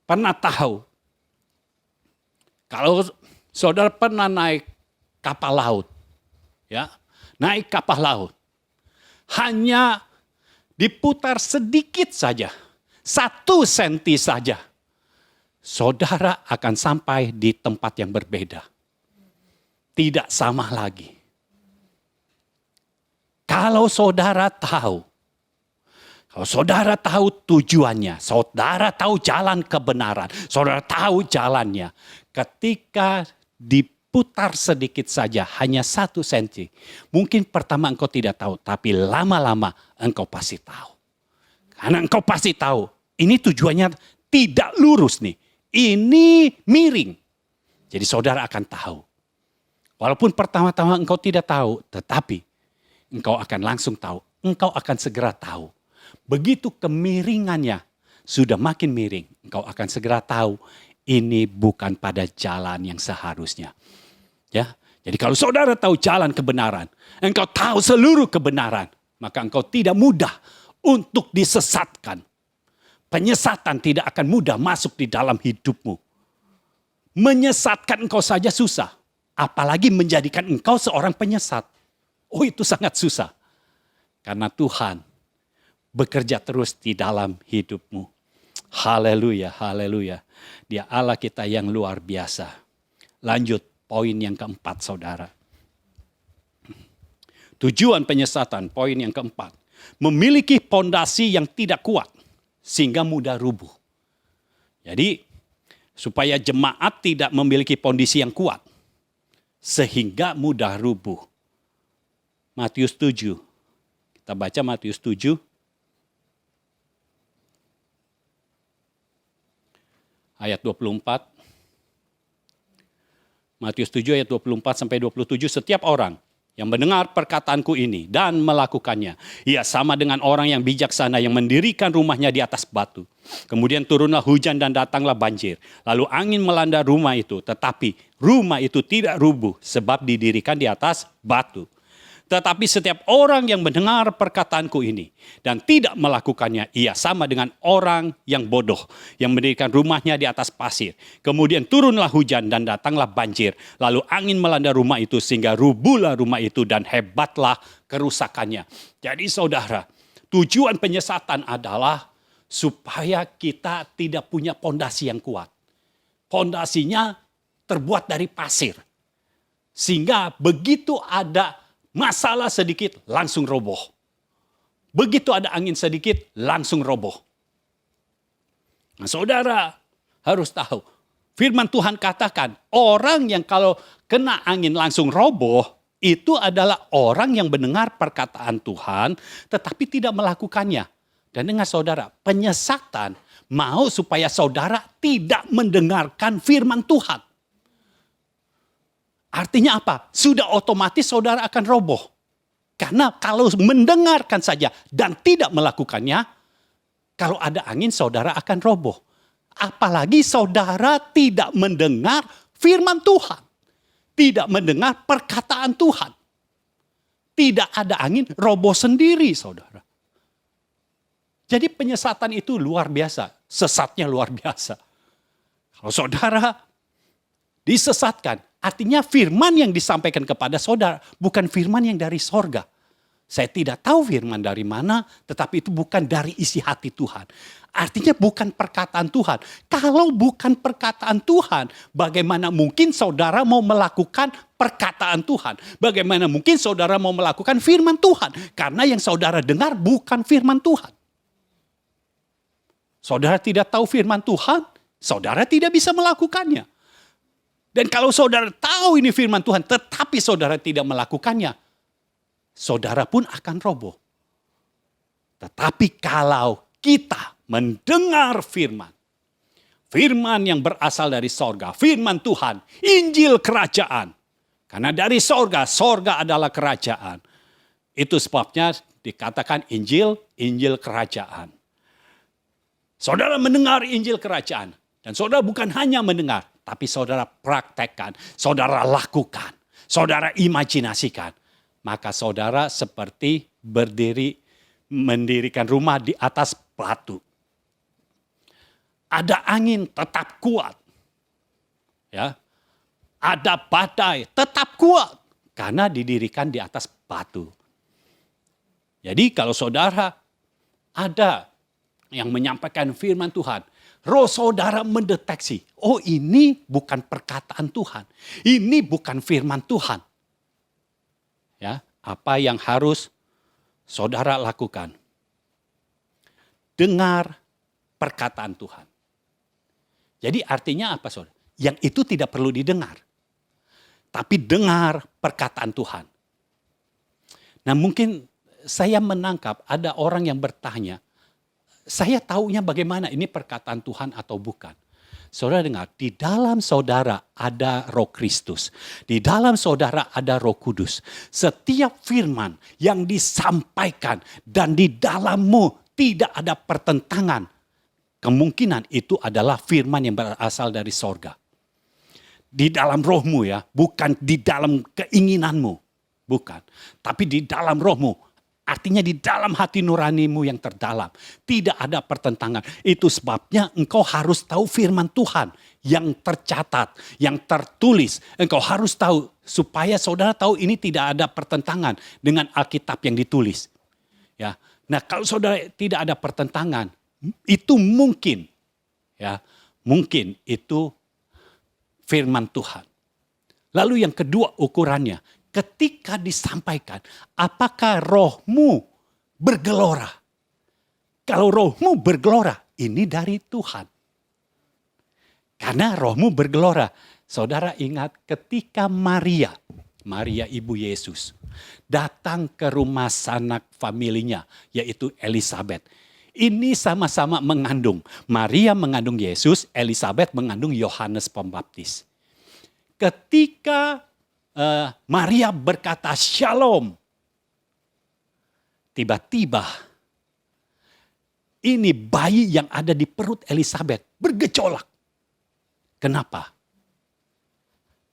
Speaker 1: pernah tahu, kalau saudara pernah naik kapal laut, ya, naik kapal laut, hanya diputar sedikit saja, 1 senti saja, saudara akan sampai di tempat yang berbeda. Tidak sama lagi. Kalau saudara tahu tujuannya, saudara tahu jalan kebenaran, saudara tahu jalannya, ketika diputar sedikit saja, hanya 1 senti, mungkin pertama engkau tidak tahu, tapi lama-lama engkau pasti tahu. Karena engkau pasti tahu, ini tujuannya tidak lurus nih, ini miring. Jadi saudara akan tahu. Walaupun pertama-tama engkau tidak tahu, tetapi engkau akan langsung tahu, engkau akan segera tahu. Begitu kemiringannya sudah makin miring, engkau akan segera tahu ini bukan pada jalan yang seharusnya. Ya, jadi kalau saudara tahu jalan kebenaran, engkau tahu seluruh kebenaran, maka engkau tidak mudah untuk disesatkan. Penyesatan tidak akan mudah masuk di dalam hidupmu. Menyesatkan engkau saja susah, apalagi menjadikan engkau seorang penyesat. Oh, itu sangat susah. Karena Tuhan bekerja terus di dalam hidupmu. Haleluya, haleluya. Dia Allah kita yang luar biasa. Lanjut, poin yang keempat, saudara. Tujuan penyesatan, poin yang keempat. Memiliki pondasi yang tidak kuat, sehingga mudah rubuh. Jadi, supaya jemaat tidak memiliki pondasi yang kuat, sehingga mudah rubuh. Matius 7. Kita baca Matius 7. Ayat 24. Matius 7 ayat 24 sampai 27. Setiap orang yang mendengar perkataanku ini dan melakukannya, ia sama dengan orang yang bijaksana yang mendirikan rumahnya di atas batu. Kemudian turunlah hujan dan datanglah banjir. Lalu angin melanda rumah itu, tetapi rumah itu tidak rubuh sebab didirikan di atas batu. Tetapi setiap orang yang mendengar perkataanku ini dan tidak melakukannya, ia sama dengan orang yang bodoh yang mendirikan rumahnya di atas pasir. Kemudian turunlah hujan dan datanglah banjir. Lalu angin melanda rumah itu sehingga rubuhlah rumah itu dan hebatlah kerusakannya. Jadi saudara, tujuan penyesatan adalah supaya kita tidak punya pondasi yang kuat. Pondasinya terbuat dari pasir. Sehingga begitu ada masalah sedikit, langsung roboh. Begitu ada angin sedikit, langsung roboh. Nah, saudara harus tahu, firman Tuhan katakan, orang yang kalau kena angin langsung roboh, itu adalah orang yang mendengar perkataan Tuhan, tetapi tidak melakukannya. Dan dengar saudara, penyesatan mau supaya saudara tidak mendengarkan firman Tuhan. Artinya apa? Sudah otomatis saudara akan roboh. Karena kalau mendengarkan saja dan tidak melakukannya, kalau ada angin saudara akan roboh. Apalagi saudara tidak mendengar firman Tuhan. Tidak mendengar perkataan Tuhan. Tidak ada angin, roboh sendiri saudara. Jadi penyesatan itu luar biasa. Sesatnya luar biasa. Kalau saudara disesatkan, artinya firman yang disampaikan kepada saudara bukan firman yang dari sorga. Saya tidak tahu firman dari mana, tetapi itu bukan dari isi hati Tuhan. Artinya bukan perkataan Tuhan. Kalau bukan perkataan Tuhan, bagaimana mungkin saudara mau melakukan perkataan Tuhan? Bagaimana mungkin saudara mau melakukan firman Tuhan? Karena yang saudara dengar bukan firman Tuhan. Saudara tidak tahu firman Tuhan, saudara tidak bisa melakukannya. Dan kalau saudara tahu ini firman Tuhan, tetapi saudara tidak melakukannya, saudara pun akan roboh. Tetapi kalau kita mendengar firman, firman yang berasal dari sorga, firman Tuhan, Injil kerajaan. Karena dari sorga, sorga adalah kerajaan. Itu sebabnya dikatakan Injil, Injil kerajaan. Saudara mendengar Injil kerajaan. Dan saudara bukan hanya mendengar, tapi saudara praktekkan, saudara lakukan, saudara imajinasikan. Maka saudara seperti mendirikan rumah di atas batu. Ada angin tetap kuat. Ya. Ada badai tetap kuat karena didirikan di atas batu. Jadi kalau saudara ada yang menyampaikan firman Tuhan, roh saudara mendeteksi, oh ini bukan perkataan Tuhan, ini bukan firman Tuhan. Ya, apa yang harus saudara lakukan? Dengar perkataan Tuhan. Jadi artinya apa saudara? Yang itu tidak perlu didengar. Tapi dengar perkataan Tuhan. Nah mungkin saya menangkap ada orang yang bertanya, saya taunya bagaimana ini perkataan Tuhan atau bukan. Saudara dengar, di dalam saudara ada Roh Kristus. Di dalam saudara ada Roh Kudus. Setiap firman yang disampaikan dan di dalammu tidak ada pertentangan. Kemungkinan itu adalah firman yang berasal dari sorga. Di dalam rohmu ya, bukan di dalam keinginanmu. Bukan. Tapi di dalam rohmu. Artinya di dalam hati nuranimu yang terdalam. Tidak ada pertentangan. Itu sebabnya engkau harus tahu firman Tuhan. Yang tercatat, yang tertulis. Engkau harus tahu supaya saudara tahu ini tidak ada pertentangan dengan Alkitab yang ditulis. Ya. Nah kalau saudara tidak ada pertentangan, itu mungkin. Ya, mungkin itu firman Tuhan. Lalu yang kedua ukurannya, ketika disampaikan, apakah rohmu bergelora? Kalau rohmu bergelora, ini dari Tuhan. Karena rohmu bergelora. Saudara ingat ketika Maria ibu Yesus, datang ke rumah sanak familinya, yaitu Elisabet. Ini sama-sama mengandung. Maria mengandung Yesus, Elisabet mengandung Yohanes Pembaptis. Ketika Maria berkata shalom, tiba-tiba ini bayi yang ada di perut Elisabet bergejolak. Kenapa?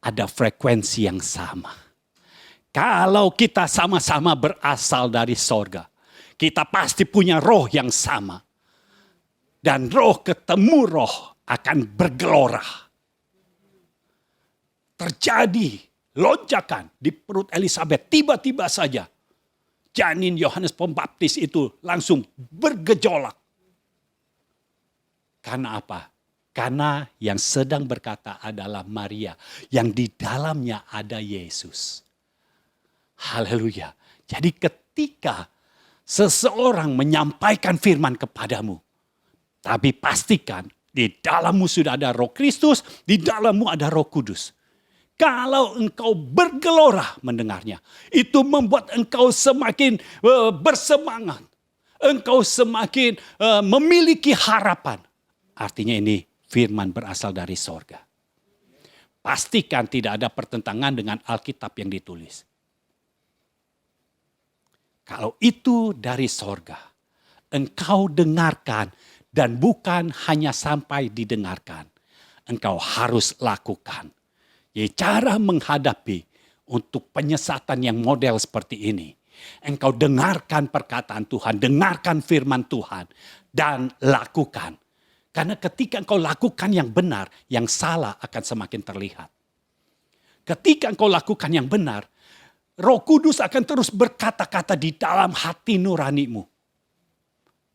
Speaker 1: Ada frekuensi yang sama. Kalau kita sama-sama berasal dari sorga, kita pasti punya roh yang sama. Dan roh ketemu roh akan bergelora. Terjadi lonjakan di perut Elisabet. Tiba-tiba saja janin Yohanes Pembaptis itu langsung bergejolak. Karena apa? Karena yang sedang berkata adalah Maria. Yang di dalamnya ada Yesus. Haleluya. Jadi ketika seseorang menyampaikan firman kepadamu, tapi pastikan di dalammu sudah ada Roh Kristus, di dalammu ada Roh Kudus. Kalau engkau bergelora mendengarnya, itu membuat engkau semakin bersemangat. Engkau semakin memiliki harapan. Artinya ini firman berasal dari sorga. Pastikan tidak ada pertentangan dengan Alkitab yang ditulis. Kalau itu dari sorga, engkau dengarkan dan bukan hanya sampai didengarkan. Engkau harus lakukan. Jadi cara menghadapi untuk penyesatan yang model seperti ini. Engkau dengarkan perkataan Tuhan, dengarkan firman Tuhan dan lakukan. Karena ketika engkau lakukan yang benar, yang salah akan semakin terlihat. Ketika engkau lakukan yang benar, Roh Kudus akan terus berkata-kata di dalam hati nuranimu.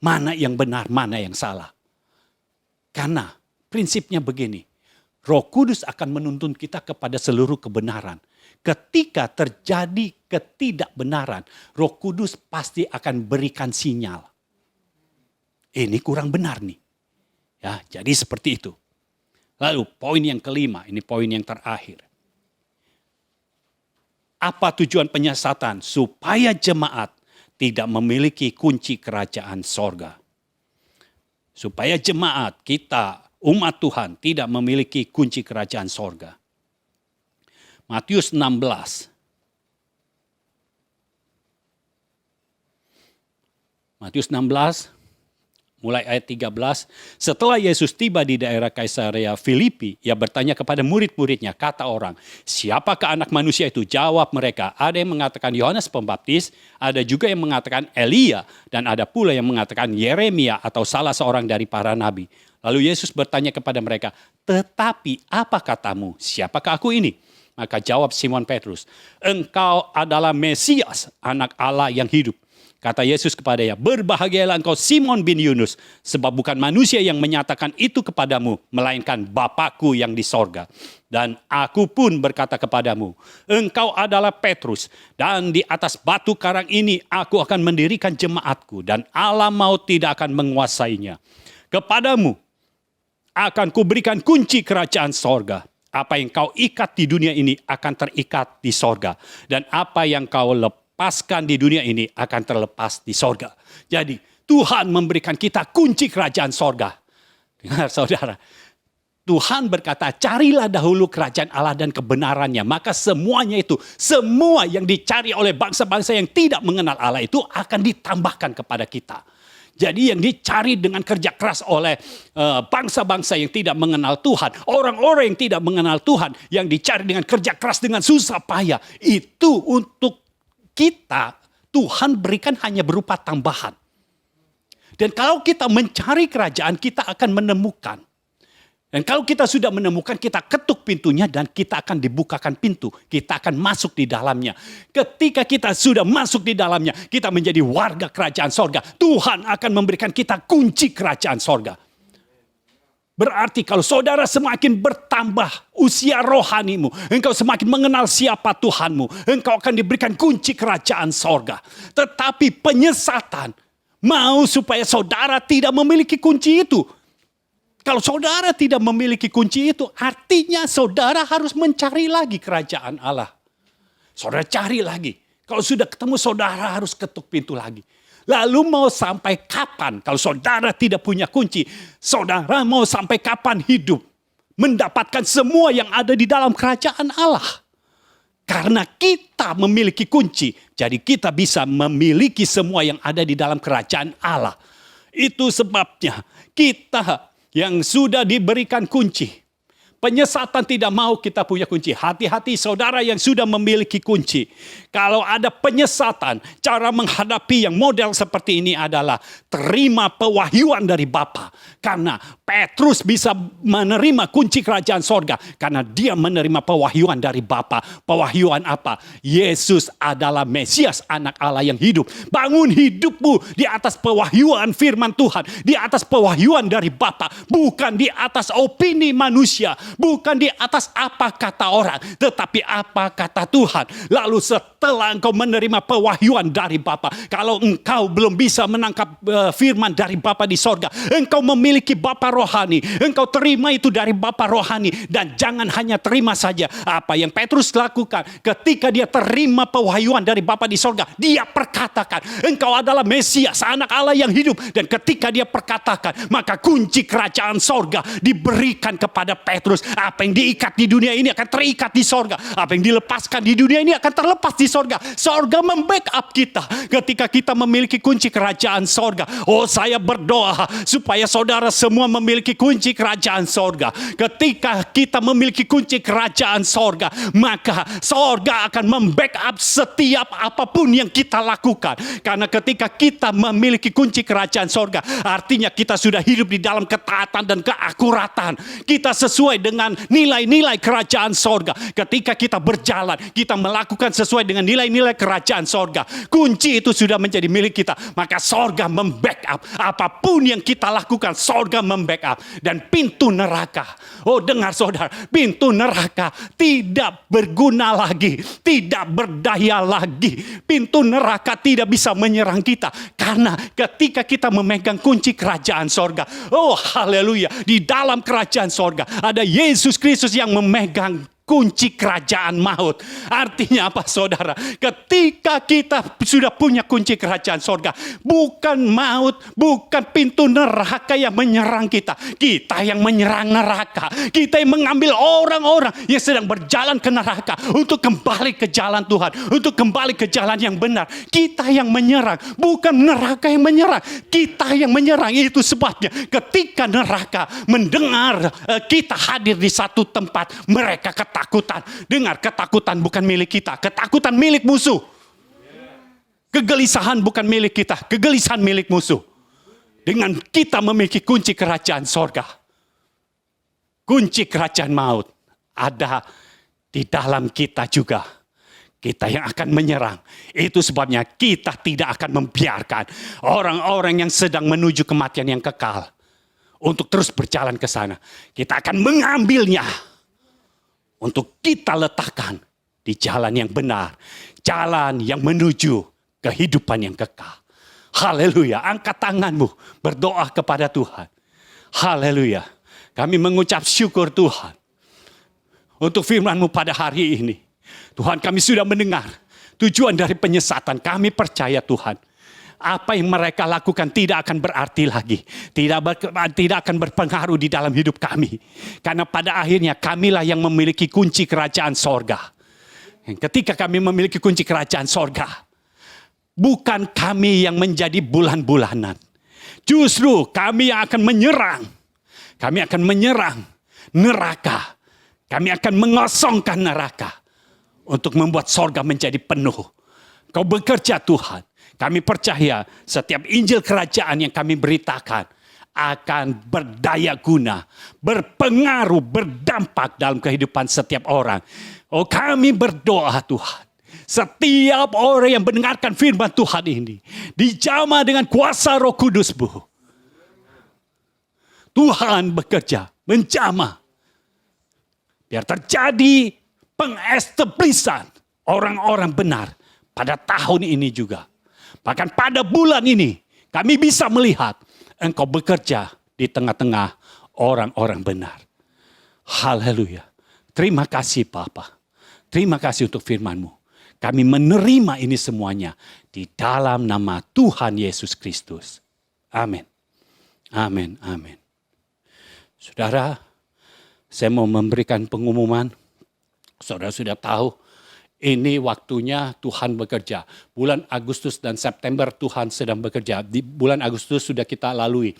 Speaker 1: Mana yang benar, mana yang salah. Karena prinsipnya begini. Roh Kudus akan menuntun kita kepada seluruh kebenaran. Ketika terjadi ketidakbenaran, Roh Kudus pasti akan berikan sinyal. Ini kurang benar nih. Ya, jadi seperti itu. Lalu poin yang kelima, ini poin yang terakhir. Apa tujuan penyesatan? Supaya jemaat tidak memiliki kunci kerajaan sorga. Supaya jemaat kita, umat Tuhan, tidak memiliki kunci kerajaan sorga. Matius 16. Matius 16, mulai ayat 13. Setelah Yesus tiba di daerah Kaisarea Filipi, ia bertanya kepada murid-muridnya, kata orang, siapakah anak manusia itu? Jawab mereka, ada yang mengatakan Yohanes Pembaptis, ada juga yang mengatakan Elia, dan ada pula yang mengatakan Yeremia atau salah seorang dari para nabi. Lalu Yesus bertanya kepada mereka, tetapi apa katamu? Siapakah aku ini? Maka jawab Simon Petrus, engkau adalah Mesias, anak Allah yang hidup. Kata Yesus kepadanya, berbahagialah engkau Simon bin Yunus, sebab bukan manusia yang menyatakan itu kepadamu, melainkan Bapa-Ku yang di sorga. Dan aku pun berkata kepadamu, engkau adalah Petrus, dan di atas batu karang ini aku akan mendirikan jemaatku, dan alam maut tidak akan menguasainya. Kepadamu akan kuberikan kunci kerajaan sorga. Apa yang kau ikat di dunia ini akan terikat di sorga, dan apa yang kau lepaskan di dunia ini akan terlepas di sorga. Jadi Tuhan memberikan kita kunci kerajaan sorga. Dengar saudara, Tuhan berkata, carilah dahulu kerajaan Allah dan kebenarannya. Maka semuanya itu, semua yang dicari oleh bangsa-bangsa yang tidak mengenal Allah itu akan ditambahkan kepada kita. Jadi yang dicari dengan kerja keras oleh bangsa-bangsa yang tidak mengenal Tuhan, orang-orang yang tidak mengenal Tuhan, yang dicari dengan kerja keras, dengan susah payah, itu untuk kita Tuhan berikan hanya berupa tambahan. Dan kalau kita mencari kerajaan, kita akan menemukan. Dan kalau kita sudah menemukan, kita ketuk pintunya dan kita akan dibukakan pintu. Kita akan masuk di dalamnya. Ketika kita sudah masuk di dalamnya, kita menjadi warga kerajaan sorga. Tuhan akan memberikan kita kunci kerajaan sorga. Berarti kalau saudara semakin bertambah usia rohanimu, engkau semakin mengenal siapa Tuhanmu, engkau akan diberikan kunci kerajaan sorga. Tetapi penyesatan mau supaya saudara tidak memiliki kunci itu. Kalau saudara tidak memiliki kunci itu, artinya saudara harus mencari lagi kerajaan Allah. Saudara cari lagi. Kalau sudah ketemu, saudara harus ketuk pintu lagi. Lalu mau sampai kapan? Kalau saudara tidak punya kunci, saudara mau sampai kapan hidup? Mendapatkan semua yang ada di dalam kerajaan Allah. Karena kita memiliki kunci, jadi kita bisa memiliki semua yang ada di dalam kerajaan Allah. Itu sebabnya kita yang sudah diberikan kunci. Penyesatan tidak mau kita punya kunci. Hati-hati saudara yang sudah memiliki kunci. Kalau ada penyesatan, cara menghadapi yang model seperti ini adalah terima pewahyuan dari Bapa. Karena Petrus bisa menerima kunci kerajaan sorga. Karena dia menerima pewahyuan dari Bapa. Pewahyuan apa? Yesus adalah Mesias, anak Allah yang hidup. Bangun hidupmu di atas pewahyuan firman Tuhan. Di atas pewahyuan dari Bapa. Bukan di atas opini manusia. Bukan di atas apa kata orang, tetapi apa kata Tuhan. Lalu setelah engkau menerima pewahyuan dari Bapa, kalau engkau belum bisa menangkap firman dari Bapa di sorga, engkau memiliki Bapa rohani, engkau terima itu dari Bapa rohani. Dan jangan hanya terima saja. Apa yang Petrus lakukan ketika dia terima pewahyuan dari Bapa di sorga, dia perkatakan, engkau adalah Mesias, anak Allah yang hidup. Dan ketika dia perkatakan, maka kunci kerajaan sorga diberikan kepada Petrus. Apa yang diikat di dunia ini akan terikat di sorga. Apa yang dilepaskan di dunia ini akan terlepas di sorga. Sorga membackup kita ketika kita memiliki kunci kerajaan sorga. Oh, saya berdoa supaya saudara semua memiliki kunci kerajaan sorga. Ketika kita memiliki kunci kerajaan sorga, maka sorga akan membackup setiap apapun yang kita lakukan. Karena ketika kita memiliki kunci kerajaan sorga, artinya kita sudah hidup di dalam ketaatan dan keakuratan. Kita sesuai dengan nilai-nilai kerajaan sorga. Ketika kita berjalan, kita melakukan sesuai dengan nilai-nilai kerajaan sorga. Kunci itu sudah menjadi milik kita. Maka sorga membackup. Apapun yang kita lakukan, sorga membackup. Dan pintu neraka, oh dengar saudara, pintu neraka tidak berguna lagi. Tidak berdaya lagi. Pintu neraka tidak bisa menyerang kita. Karena ketika kita memegang kunci kerajaan sorga, oh haleluya, di dalam kerajaan sorga ada Yesus Kristus yang memegang kunci kerajaan maut. Artinya apa saudara? Ketika kita sudah punya kunci kerajaan sorga, bukan maut, bukan pintu neraka yang menyerang kita. Kita yang menyerang neraka. Kita yang mengambil orang-orang yang sedang berjalan ke neraka untuk kembali ke jalan Tuhan, untuk kembali ke jalan yang benar. Kita yang menyerang, bukan neraka yang menyerang. Kita yang menyerang. Itu sebabnya ketika neraka mendengar kita hadir di satu tempat, mereka ketakutan. Dengar, ketakutan bukan milik kita, ketakutan milik musuh. Kegelisahan bukan milik kita, kegelisahan milik musuh. Dengan kita memiliki kunci kerajaan sorga, kunci kerajaan maut ada di dalam kita juga. Kita yang akan menyerang. Itu sebabnya kita tidak akan membiarkan orang-orang yang sedang menuju kematian yang kekal untuk terus berjalan ke sana. Kita akan mengambilnya untuk kita letakkan di jalan yang benar. Jalan yang menuju kehidupan yang kekal. Haleluya. Angkat tanganmu. Berdoa kepada Tuhan. Haleluya. Kami mengucap syukur Tuhan. Untuk firman-Mu pada hari ini. Tuhan, kami sudah mendengar tujuan dari penyesatan. Kami percaya Tuhan. Apa yang mereka lakukan tidak akan berarti lagi. Tidak akan berpengaruh di dalam hidup kami. Karena pada akhirnya kamilah yang memiliki kunci kerajaan sorga. Ketika kami memiliki kunci kerajaan sorga, bukan kami yang menjadi bulan-bulanan. Justru kami yang akan menyerang. Kami akan menyerang neraka. Kami akan mengosongkan neraka. Untuk membuat sorga menjadi penuh. Kau bekerja Tuhan. Kami percaya setiap Injil kerajaan yang kami beritakan akan berdaya guna, berpengaruh, berdampak dalam kehidupan setiap orang. Oh, kami berdoa Tuhan. Setiap orang yang mendengarkan firman Tuhan ini dijamah dengan kuasa Roh Kudus-Mu. Tuhan bekerja, menjamah. Biar terjadi pengestablishan orang-orang benar pada tahun ini juga. Bahkan pada bulan ini kami bisa melihat Engkau bekerja di tengah-tengah orang-orang benar. Haleluya. Terima kasih Bapa. Terima kasih untuk firman-Mu. Kami menerima ini semuanya di dalam nama Tuhan Yesus Kristus. Amin. Amin. Amin. Saudara, saya mau memberikan pengumuman. Saudara sudah tahu, ini waktunya Tuhan bekerja. Bulan Agustus dan September Tuhan sedang bekerja. Di bulan Agustus sudah kita lalui.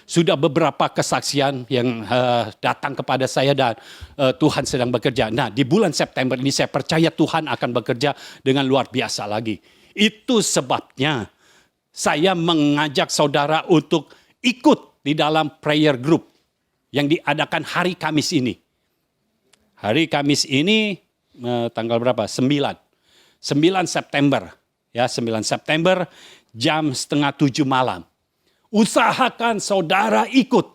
Speaker 1: Sudah beberapa kesaksian yang datang kepada saya dan Tuhan sedang bekerja. Nah, di bulan September ini saya percaya Tuhan akan bekerja dengan luar biasa lagi. Itu sebabnya saya mengajak saudara untuk ikut di dalam prayer group yang diadakan hari Kamis ini. Hari Kamis ini tanggal berapa? 9 September. Ya, 9 September jam 6:30 malam. Usahakan saudara ikut.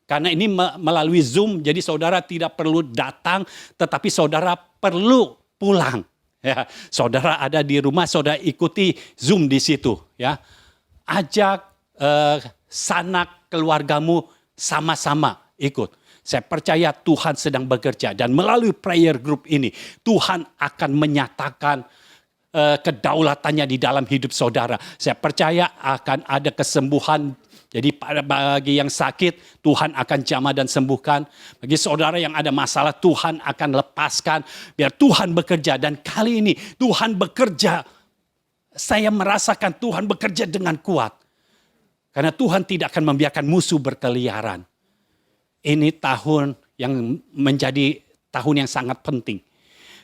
Speaker 1: Karena ini melalui Zoom, jadi saudara tidak perlu datang, tetapi saudara perlu pulang. Ya, saudara ada di rumah, saudara ikuti Zoom di situ. Ya, ajak sanak keluargamu sama-sama ikut. Saya percaya Tuhan sedang bekerja dan melalui prayer group ini Tuhan akan menyatakan kedaulatannya di dalam hidup saudara. Saya percaya akan ada kesembuhan. Jadi bagi yang sakit Tuhan akan jamah dan sembuhkan. Bagi saudara yang ada masalah Tuhan akan lepaskan. Biar Tuhan bekerja dan kali ini Tuhan bekerja. Saya merasakan Tuhan bekerja dengan kuat. Karena Tuhan tidak akan membiarkan musuh berkeliaran. Ini tahun yang menjadi tahun yang sangat penting.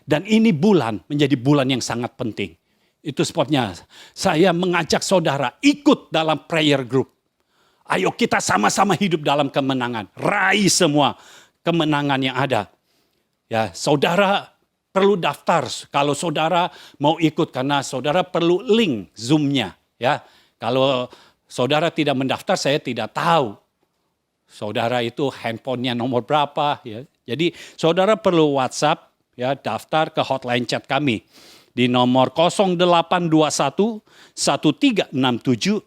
Speaker 1: Dan ini bulan menjadi bulan yang sangat penting. Itu sebabnya saya mengajak saudara ikut dalam prayer group. Ayo kita sama-sama hidup dalam kemenangan. Raih semua kemenangan yang ada. Ya, saudara perlu daftar kalau saudara mau ikut karena saudara perlu link Zoom-nya. Ya, kalau saudara tidak mendaftar saya tidak tahu. Saudara itu handphonenya nomor berapa ya. Jadi saudara perlu WhatsApp ya, daftar ke hotline chat kami di nomor 0821 1367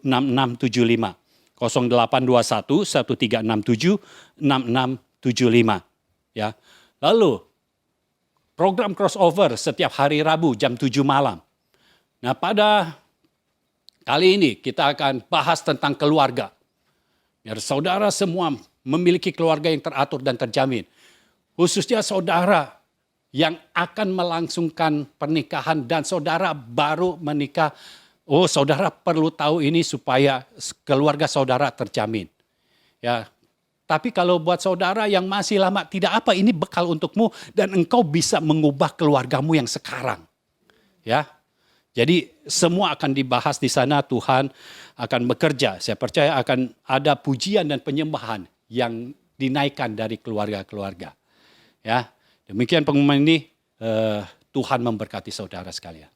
Speaker 1: 6675. 0821 1367 6675 ya. Lalu program crossover setiap hari Rabu jam 7 malam. Nah, pada kali ini kita akan bahas tentang keluarga. Biar saudara semua memiliki keluarga yang teratur dan terjamin. Khususnya saudara yang akan melangsungkan pernikahan dan saudara baru menikah. Oh, saudara perlu tahu ini supaya keluarga saudara terjamin. Ya. Tapi kalau buat saudara yang masih lama, tidak apa, ini bekal untukmu dan engkau bisa mengubah keluargamu yang sekarang. Ya. Jadi semua akan dibahas di sana, Tuhan akan bekerja. Saya percaya akan ada pujian dan penyembahan yang dinaikkan dari keluarga-keluarga. Ya, demikian pengumuman ini, Tuhan memberkati saudara sekalian.